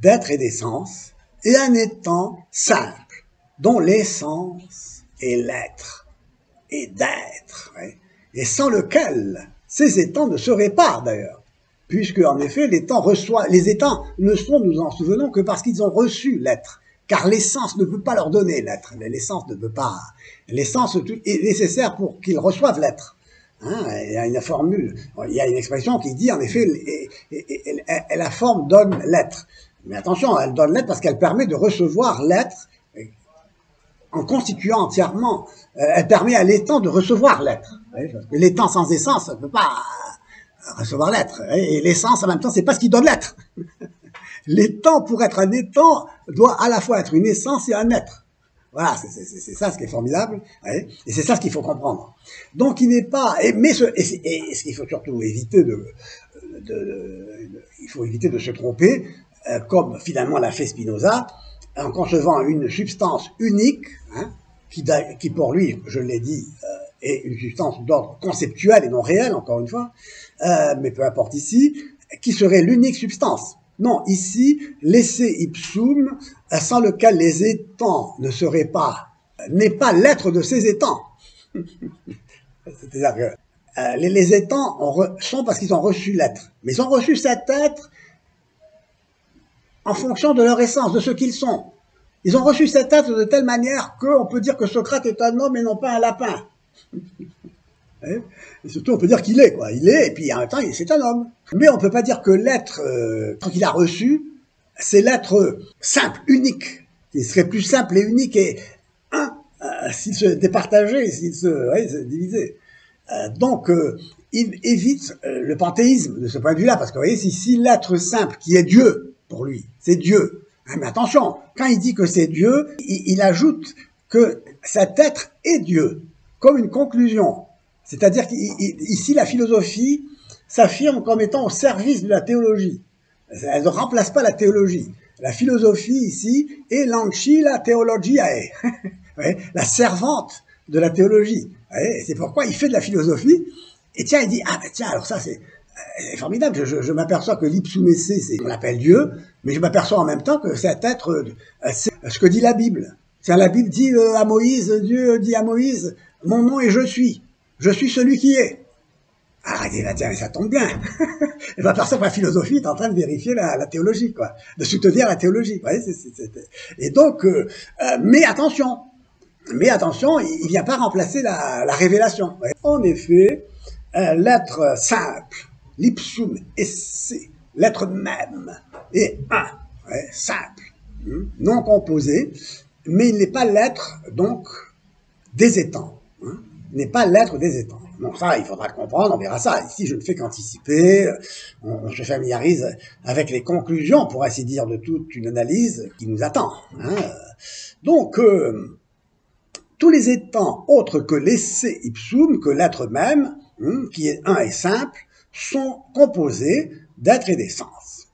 d'être et d'essence, et un étang simple, dont l'essence est l'être et d'être, et sans lequel ces étangs ne seraient pas, d'ailleurs, puisque, en effet, les étangs ne sont, nous en souvenons, que parce qu'ils ont reçu l'être, car l'essence ne peut pas leur donner l'être, l'essence ne peut pas, l'essence est nécessaire pour qu'ils reçoivent l'être. Il y a une formule, il y a une expression qui dit, en effet, la forme donne l'être. Mais attention, elle donne l'être parce qu'elle permet de recevoir l'être en constituant entièrement, elle permet à l'étang de recevoir l'être. L'étang sans essence ne peut pas recevoir l'être. Et l'essence, en même temps, c'est pas ce qui donne l'être. L'étang, pour être un étang, doit à la fois être une essence et un être. Voilà, c'est ça ce qui est formidable, et c'est ça ce qu'il faut comprendre. Donc il n'est pas, ce qu'il faut surtout éviter il faut éviter de se tromper, comme finalement l'a fait Spinoza, en concevant une substance unique, qui pour lui, je l'ai dit, est une substance d'ordre conceptuel et non réel, encore une fois, mais peu importe ici, qui serait l'unique substance. Non, ici, l'esse ipsum, sans lequel les étangs ne seraient pas, n'est pas l'être de ces étangs. C'est-à-dire que les étangs sont parce qu'ils ont reçu l'être. Mais ils ont reçu cet être en fonction de leur essence, de ce qu'ils sont. Ils ont reçu cet être de telle manière qu'on peut dire que Socrate est un homme et non pas un lapin. Et surtout, on peut dire qu'il est, quoi. Il est, et puis en même temps, c'est un homme. Mais on ne peut pas dire que l'être qu'il a reçu, c'est l'être simple, unique. Il serait plus simple et unique et s'il se départageait, s'il se divisait. Donc, il évite le panthéisme de ce point de vue-là, parce que vous voyez, si l'être simple, qui est Dieu, pour lui, c'est Dieu. Mais attention, quand il dit que c'est Dieu, il ajoute que cet être est Dieu, comme une conclusion. C'est-à-dire qu'ici, la philosophie s'affirme comme étant au service de la théologie. Elle ne remplace pas la théologie. La philosophie, ici, est l'ancilla theologiae, la servante de la théologie. Et c'est pourquoi il fait de la philosophie. Et tiens, il dit, ah ben tiens, alors ça c'est formidable, je m'aperçois que l'ipsum esse, on l'appelle Dieu, mais je m'aperçois en même temps que cet être, c'est ce que dit la Bible. C'est la Bible dit à Moïse, Dieu dit à Moïse, mon nom est je suis celui qui est. Ah, il dit, bah, tiens, ça tombe bien. Et bah, parce que la philosophie est en train de vérifier la théologie, quoi. De soutenir la théologie. Vous voyez, et donc, mais attention, il vient pas remplacer la révélation. En effet, l'être simple, l'ipsum esse, l'être même, est un, simple, non composé, mais il n'est pas l'être, donc, des étangs. Il n'est pas l'être des étangs. Bon, ça, il faudra le comprendre, on verra ça. Ici, je ne fais qu'anticiper, on se familiarise avec les conclusions, pour ainsi dire, de toute une analyse qui nous attend. Donc, tous les étangs autres que l'esse ipsum, que l'être même, qui est un et simple, sont composés d'êtres et d'essence.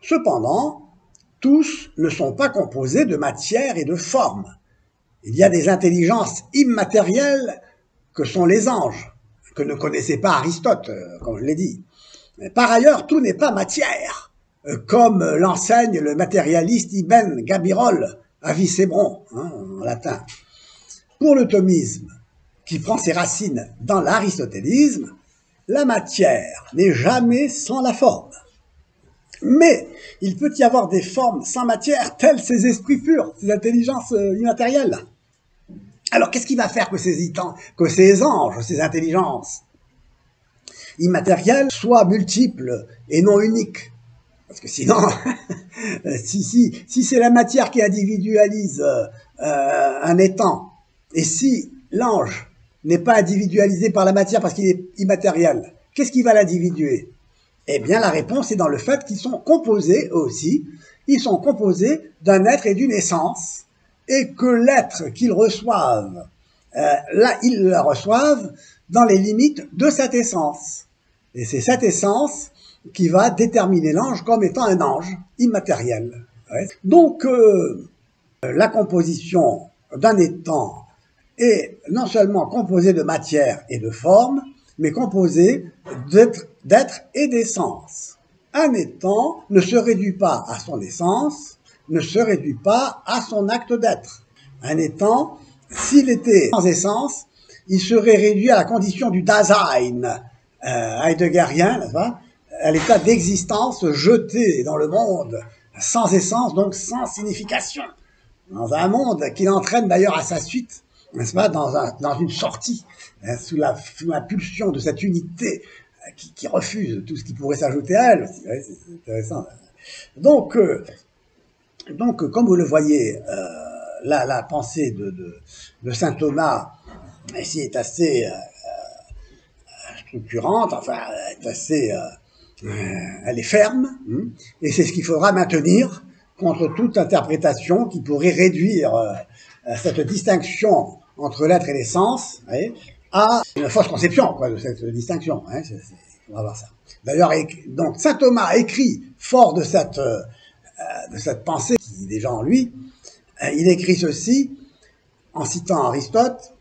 Cependant, tous ne sont pas composés de matière et de forme. Il y a des intelligences immatérielles que sont les anges, que ne connaissait pas Aristote, comme je l'ai dit. Mais par ailleurs, tout n'est pas matière, comme l'enseigne le matérialiste Ibn Gabirol à Vicebron, en latin. Pour le thomisme, qui prend ses racines dans l'aristotélisme, la matière n'est jamais sans la forme. Mais il peut y avoir des formes sans matière, telles ces esprits purs, ces intelligences immatérielles. Alors, qu'est-ce qui va faire que ces anges, ces intelligences immatérielles soient multiples et non uniques? Parce que sinon, si c'est la matière qui individualise un étang, et si l'ange n'est pas individualisé par la matière parce qu'il est immatériel, qu'est-ce qui va l'individuer? Eh bien, la réponse est dans le fait qu'ils sont composés aussi, ils sont composés d'un être et d'une essence, et que l'être qu'ils reçoivent, là, ils le reçoivent dans les limites de cette essence. Et c'est cette essence qui va déterminer l'ange comme étant un ange immatériel. Donc, la composition d'un étang est non seulement composée de matière et de forme, mais composée d'être et d'essence. Un étang ne se réduit pas à son essence, ne se réduit pas à son acte d'être. Un étang, s'il était sans essence, il serait réduit à la condition du Dasein, heideggerien, n'est-ce pas, à l'état d'existence jeté dans le monde, sans essence, donc sans signification. Dans un monde qui l'entraîne d'ailleurs à sa suite, n'est-ce pas, dans une sortie, sous la pulsion de cette unité qui refuse tout ce qui pourrait s'ajouter à elle. C'est intéressant. Donc, comme vous le voyez, la pensée de saint Thomas ici est assez structurante, enfin, elle est ferme, et c'est ce qu'il faudra maintenir contre toute interprétation qui pourrait réduire cette distinction entre l'être et l'essence à une fausse conception de cette distinction. On va voir ça. D'ailleurs, donc saint Thomas écrit fort de cette pensée qui est déjà en lui. Il écrit ceci en citant Aristote: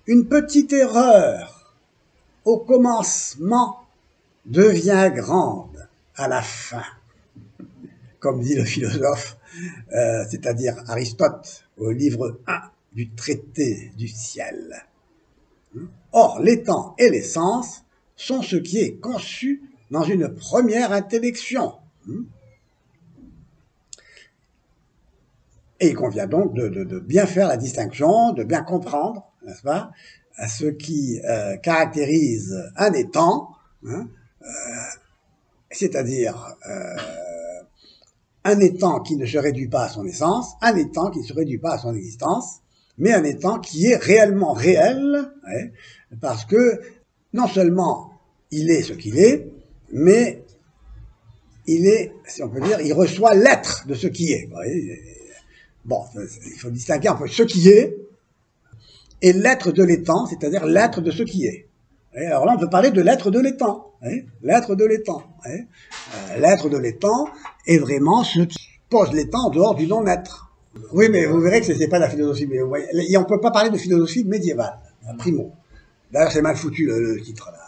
une petite erreur au commencement devient grande à la fin, comme dit le philosophe, c'est-à-dire Aristote, au livre 1 du traité du ciel. Or, l'étang et l'essence sont ce qui est conçu dans une première intellection. Et il convient donc de bien faire la distinction, de bien comprendre, n'est-ce pas, ce qui caractérise un étang, c'est-à-dire un étang qui ne se réduit pas à son essence, un étang qui ne se réduit pas à son existence, mais un étang qui est réellement réel, parce que non seulement il est ce qu'il est, mais il est, si on peut dire, il reçoit l'être de ce qui est. Bon, il faut distinguer entre ce qui est et l'être de l'étang, c'est-à-dire l'être de ce qui est. Alors là, on peut parler de l'être de l'étang. L'être de l'étang. L'être de l'étang est vraiment ce qui pose l'étang en dehors du non-être. Oui, mais vous verrez que ce n'est pas la philosophie. Mais on ne peut pas parler de philosophie médiévale, primo. D'ailleurs, c'est mal foutu le titre là.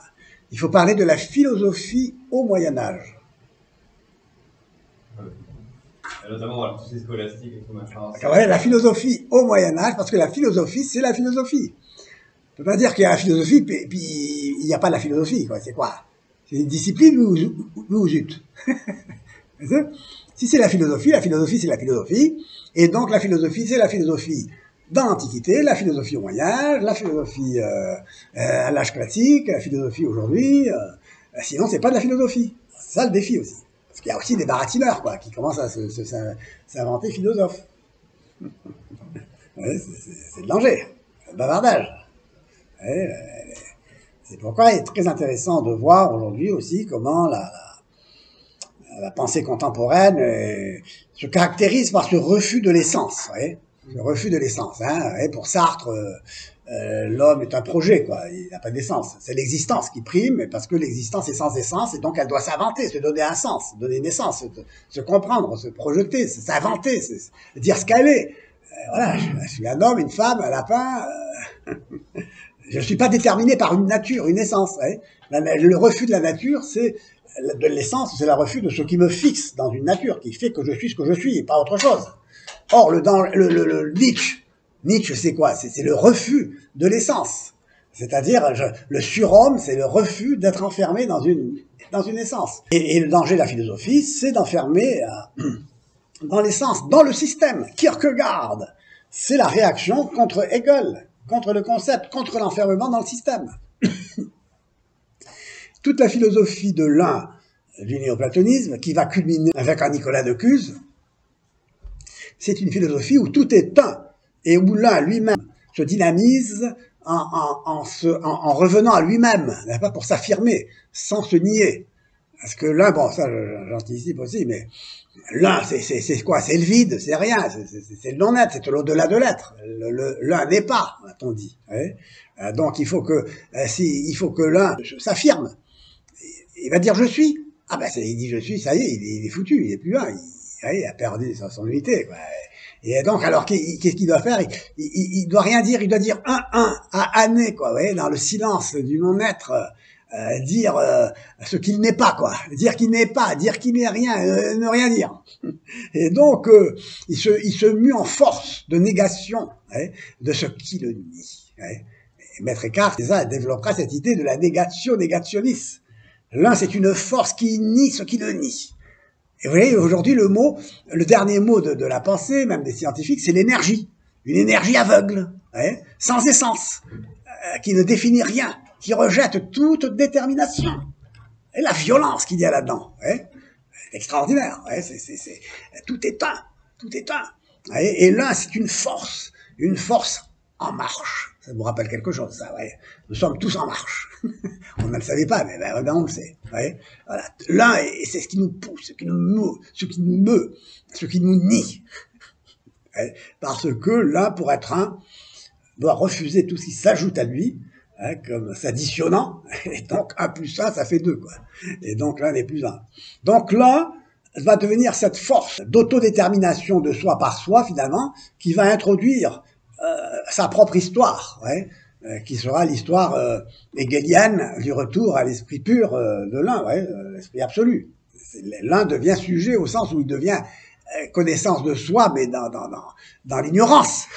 Il faut parler de la philosophie au Moyen-Âge. Et notamment, voilà, tous ces scolastiques et tout machin. La philosophie au Moyen-Âge, parce que la philosophie, c'est la philosophie. peut pas dire qu'il y a la philosophie, puis il n'y a pas de la philosophie, quoi. C'est quoi? C'est une discipline ou zut? Si c'est la philosophie c'est la philosophie, et donc la philosophie, c'est la philosophie dans l'Antiquité, la philosophie au Moyen-Âge, la philosophie à l'âge classique, la philosophie aujourd'hui, sinon c'est pas de la philosophie. C'est ça le défi aussi. Parce qu'il y a aussi des baratineurs, quoi, qui commencent à s'inventer philosophes. Ouais, c'est le danger, le bavardage. Ouais, c'est pourquoi il est très intéressant de voir aujourd'hui aussi comment la pensée contemporaine se caractérise par ce refus de l'essence. Le refus de l'essence. Pour Sartre, l'homme est un projet, quoi. Il n'a pas d'essence. C'est l'existence qui prime, parce que l'existence est sans essence, et donc elle doit s'inventer, se donner un sens, donner naissance, se comprendre, se projeter, s'inventer, dire ce qu'elle est. Voilà, je suis un homme, une femme, un lapin. Je ne suis pas déterminé par une nature, une essence. Le refus de la nature, c'est de l'essence, c'est le refus de ce qui me fixe dans une nature, qui fait que je suis ce que je suis, et pas autre chose. Or, le Nietzsche, c'est quoi? C'est le refus de l'essence. C'est-à-dire, le surhomme, c'est le refus d'être enfermé dans une essence. Et le danger de la philosophie, c'est d'enfermer dans l'essence, dans le système. Kierkegaard, c'est la réaction contre Hegel, contre le concept, contre l'enfermement dans le système. Toute la philosophie de l'un, du néoplatonisme, qui va culminer avec un Nicolas de Cuse, c'est une philosophie où tout est un, et où l'un lui-même se dynamise en revenant à lui-même, pas pour s'affirmer, sans se nier. Parce que l'un, bon, ça j'anticipe aussi, mais l'un, c'est quoi? C'est le vide, c'est rien, c'est le non-être, c'est l'au-delà de l'être. L'un n'est pas, a-t-on dit. Donc il faut que l'un s'affirme. Il va dire je suis. Ah ben il dit je suis, ça y est, il est foutu, il est plus un, il a perdu son unité, quoi. Et donc alors qu'est-ce qu'il doit faire? Il doit rien dire, il doit dire à année, quoi, ouais, dans le silence du non-être, dire ce qu'il n'est pas, quoi, dire qu'il n'est pas, dire qu'il n'est rien, ne rien dire. Et donc il se mue en force de négation, de ce qui le nie. Et Maître Eckhart, c'est ça, développera cette idée de la négation négationniste. L'un, c'est une force qui nie ce qui le nie. Et vous voyez, aujourd'hui, le dernier mot de la pensée, même des scientifiques, c'est l'énergie. Une énergie aveugle, sans essence, qui ne définit rien, qui rejette toute détermination. Et la violence qu'il y a là-dedans, c'est extraordinaire. Tout est un, tout est un. Et l'un, c'est une force en marche. Ça vous rappelle quelque chose, ça, Nous sommes tous en marche. On ne le savait pas, mais on le sait. Voilà. L'un, c'est ce qui nous pousse, ce qui nous meut, ce qui nous nie. Parce que l'un, pour être un, doit refuser tout ce qui s'ajoute à lui, comme s'additionnant. Et donc, 1 plus 1, ça fait 2, quoi. Et donc, l'un n'est plus un. Donc, l'un va devenir cette force d'autodétermination de soi par soi, finalement, qui va introduire sa propre histoire, qui sera l'histoire hegelienne du retour à l'esprit pur de l'un, l'esprit absolu. L'un devient sujet au sens où il devient connaissance de soi, mais dans l'ignorance.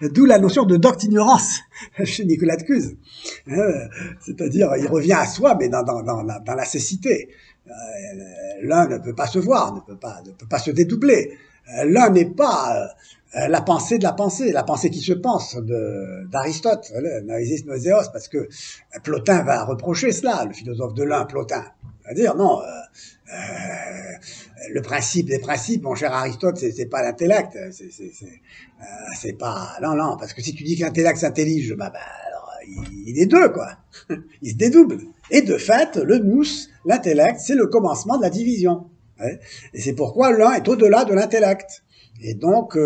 D'où la notion de docte-ignorance chez Nicolas de Cuse. C'est-à-dire, il revient à soi, mais dans la cécité. L'un ne peut pas se voir, ne peut pas se dédoubler. L'un n'est pas la pensée de la pensée qui se pense d'Aristote, Noesis Noéséos, parce que Plotin va reprocher cela, le philosophe de l'un, Plotin. Va dire non, le principe des principes, mon cher Aristote, c'est pas l'intellect, c'est pas non, parce que si tu dis que l'intellect s'intellige, alors il est deux, quoi. Il se dédouble. Et de fait, le nous, l'intellect, c'est le commencement de la division. Et c'est pourquoi l'un est au-delà de l'intellect. Et donc,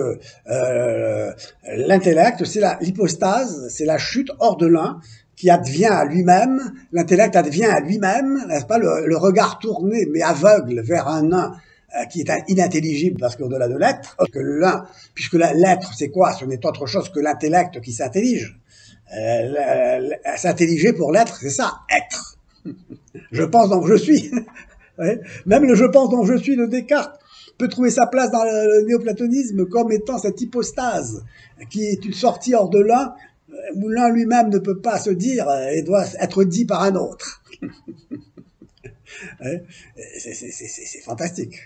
l'intellect, c'est l'hypostase, c'est la chute hors de l'un qui advient à lui-même. L'intellect advient à lui-même, n'est-ce pas, le regard tourné, mais aveugle, vers un un qui est inintelligible parce qu'au-delà de l'être, puisque l'être, c'est quoi? Ce n'est autre chose que l'intellect qui s'intellige. S'intelliger pour l'être, c'est ça, être. Je pense donc je suis. Même le je pense donc je suis de Descartes peut trouver sa place dans le néoplatonisme comme étant cette hypostase qui est une sortie hors de l'un où l'un lui-même ne peut pas se dire et doit être dit par un autre. C'est fantastique.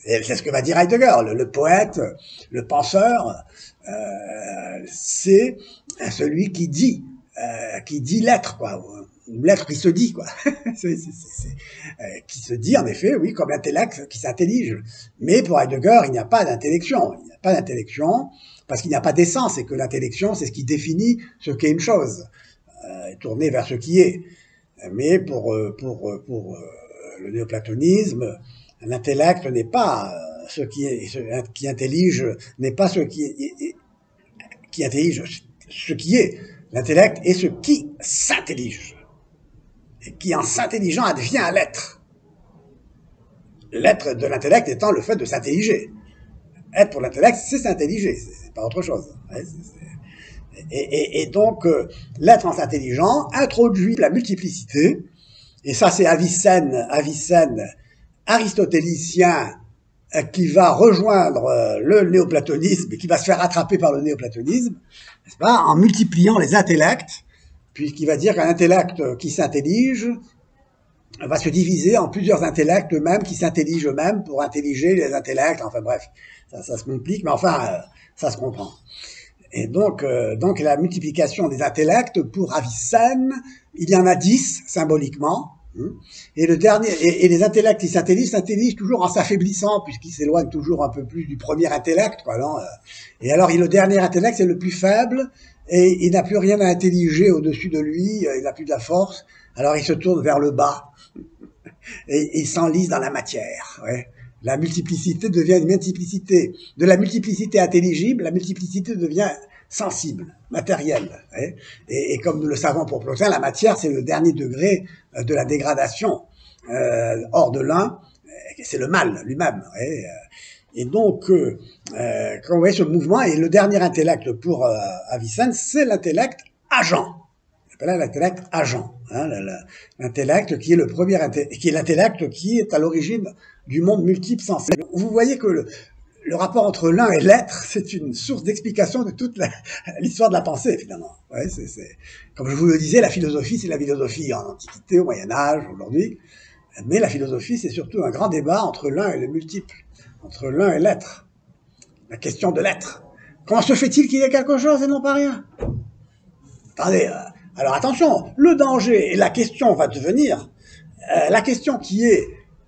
C'est ce que va dire Heidegger, le poète, le penseur, c'est celui qui dit l'être, quoi, ou l'être qui se dit, quoi, qui se dit en effet, oui, comme l'intellect qui s'intellige. Mais pour Heidegger, il n'y a pas d'intellection, parce qu'il n'y a pas d'essence, et que l'intellection, c'est ce qui définit ce qu'est une chose, tourné vers ce qui est. Mais pour le néoplatonisme, l'intellect n'est pas ce qui intellige, n'est pas ce qui intellige ce qui est. L'intellect est ce qui s'intellige. Et qui, en s'intelligeant, advient à l'être. L'être de l'intellect étant le fait de s'intelliger. Être pour l'intellect, c'est s'intelliger, c'est pas autre chose. Et donc, l'être en s'intelligeant introduit la multiplicité, et ça c'est Avicenne aristotélicien, qui va rejoindre le néoplatonisme et qui va se faire attraper par le néoplatonisme, n'est-ce pas, en multipliant les intellects, puisqu'il va dire qu'un intellect qui s'intellige va se diviser en plusieurs intellects eux-mêmes qui s'intelligent eux-mêmes pour intelliger les intellects, enfin bref, ça se complique, mais enfin, ça se comprend. Et donc la multiplication des intellects, pour Avicenne, il y en a 10 symboliquement, et le dernier, et les intellects qui s'intelligent toujours en s'affaiblissant, puisqu'ils s'éloignent toujours un peu plus du premier intellect, quoi, non? Et alors, le dernier intellect, c'est le plus faible, et il n'a plus rien à intelliger au-dessus de lui, il n'a plus de la force, alors il se tourne vers le bas, et il s'enlise dans la matière, ouais. La multiplicité devient une multiplicité. De la multiplicité intelligible, la multiplicité devient sensible, matérielle. Ouais. Et comme nous le savons pour Plotin, la matière, c'est le dernier degré de la dégradation. Hors de l'un, c'est le mal lui-même. Ouais. Et donc, quand vous voyez ce mouvement, et le dernier intellect pour Avicenne, c'est l'intellect agent. L'intellect agent, hein, l'intellect qui est le premier, qui est l'intellect qui est à l'origine du monde multiple sensible. Vous voyez que le rapport entre l'un et l'être, c'est une source d'explication de toute l'histoire de la pensée, finalement. Ouais, comme je vous le disais, la philosophie, c'est la philosophie en Antiquité, au Moyen-Âge, aujourd'hui. Mais la philosophie, c'est surtout un grand débat entre l'un et le multiple, entre l'un et l'être. La question de l'être. Comment se fait-il qu'il y ait quelque chose et non pas rien? Attendez, alors attention, le danger et la question va devenir, la question qui est,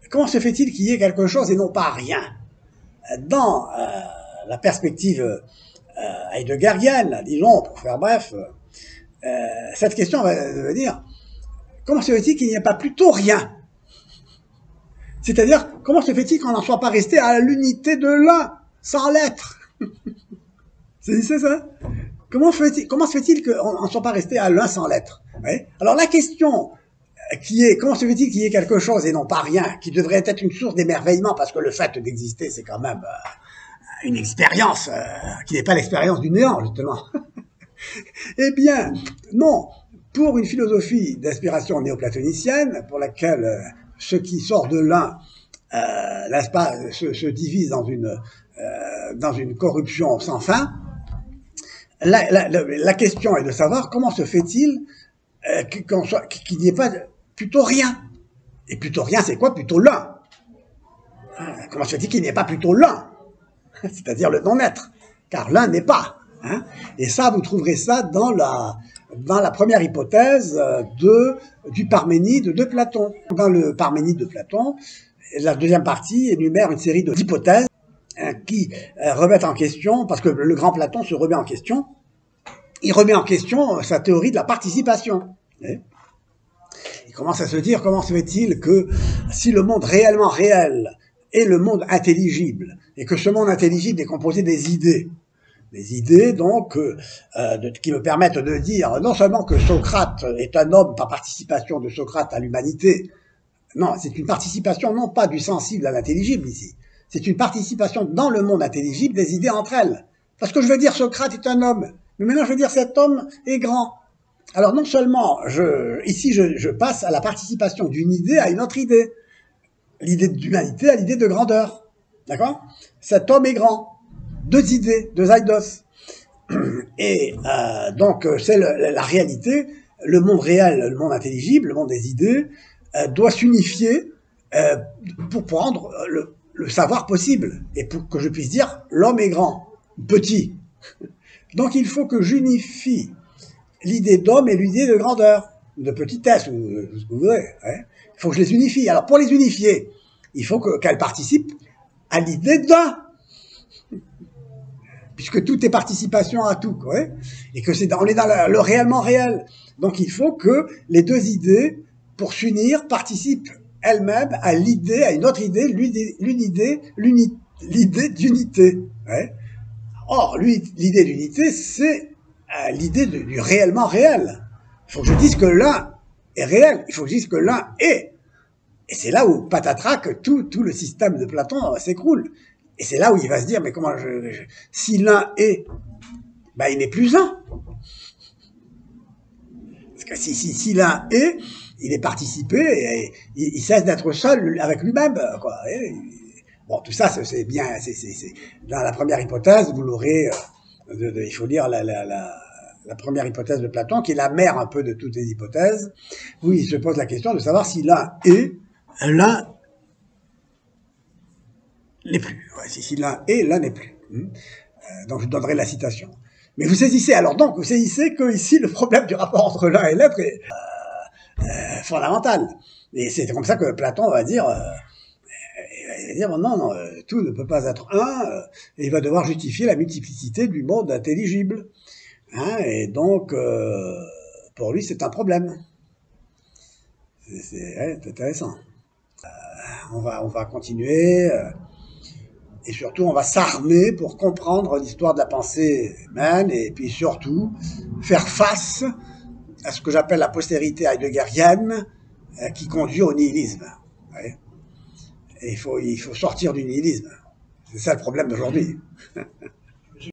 comment se fait-il qu'il y ait quelque chose et non pas rien? Dans la perspective heideggerienne, disons, pour faire bref, cette question va devenir, comment se fait-il qu'il n'y ait pas plutôt rien? C'est-à-dire, comment se fait-il qu'on n'en soit pas resté à l'unité de l'un, sans l'être? C'est ça? Comment se fait-il qu'on n'en soit pas resté à l'un sans l'être? Ouais. Alors la question qui est, comment se fait-il qu'il y ait quelque chose et non pas rien, qui devrait être une source d'émerveillement, parce que le fait d'exister, c'est quand même une expérience qui n'est pas l'expérience du néant, justement. Eh bien, non. Pour une philosophie d'inspiration néoplatonicienne, pour laquelle ce qui sort de l'un, n'est-ce pas, se divise dans une corruption sans fin, la question est de savoir comment se fait-il qu'il n'y ait pas plutôt rien. Et plutôt rien, c'est quoi? Plutôt l'un. Comment se fait-il qu'il n'y ait pas plutôt l'un? C'est-à-dire le non-être. Car l'un n'est pas. Hein. Et ça, vous trouverez ça dans la première hypothèse du Parménide de Platon. Dans le Parménide de Platon, la deuxième partie énumère une série d'hypothèses qui remettent en question, parce que le grand Platon se remet en question, il remet en question sa théorie de la participation. Il commence à se dire, comment se fait-il que si le monde réellement réel est le monde intelligible, et que ce monde intelligible est composé des idées donc qui me permettent de dire non seulement que Socrate est un homme par participation de Socrate à l'humanité, non, c'est une participation non pas du sensible à l'intelligible ici, c'est une participation dans le monde intelligible des idées entre elles. Parce que je veux dire Socrate est un homme, mais maintenant je veux dire cet homme est grand. Alors non seulement, ici je passe à la participation d'une idée à une autre idée. L'idée d'humanité à l'idée de grandeur. D'accord? Cet homme est grand. Deux idées, deux eidos. Et donc, c'est la réalité, le monde réel, le monde intelligible, le monde des idées, doit s'unifier pour rendre le savoir possible, et pour que je puisse dire l'homme est grand, petit. Donc il faut que j'unifie l'idée d'homme et l'idée de grandeur, de petitesse, ou ce que vous voulez. Hein. Il faut que je les unifie. Alors pour les unifier, il faut qu'elles participent à l'idée d'un. Puisque tout est participation à tout, ouais, et que on est dans le réellement réel. Donc il faut que les deux idées, pour s'unir, participent elles-mêmes à l'idée, à une autre idée, l'idée d'unité. Ouais. Or, l'idée d'unité, c'est l'idée du réellement réel. Il faut que je dise que l'un est réel, il faut que je dise que l'un est. Et c'est là où, patatras, que tout le système de Platon s'écroule. Et c'est là où il va se dire, mais comment si l'un est, ben il n'est plus un. Parce que si l'un est, il est participé, et il cesse d'être seul avec lui-même, quoi. Et, bon, tout ça, c'est bien, c'est dans la première hypothèse, vous l'aurez, il faut lire la première hypothèse de Platon, qui est la mère un peu de toutes les hypothèses, où il se pose la question de savoir si l'un est, l'un n'est plus. Ouais, si l'un est, l'un n'est plus. Donc je donnerai la citation. Mais vous saisissez, alors donc, vous saisissez que ici le problème du rapport entre l'un et l'autre est fondamental. Et c'est comme ça que Platon va dire, non, tout ne peut pas être un, et il va devoir justifier la multiplicité du monde intelligible. Hein, et donc, pour lui, c'est un problème. C'est intéressant. On va continuer. Et surtout, on va s'armer pour comprendre l'histoire de la pensée humaine et puis surtout faire face à ce que j'appelle la postérité heideggerienne qui conduit au nihilisme. Ouais. Et il faut sortir du nihilisme. C'est ça le problème d'aujourd'hui.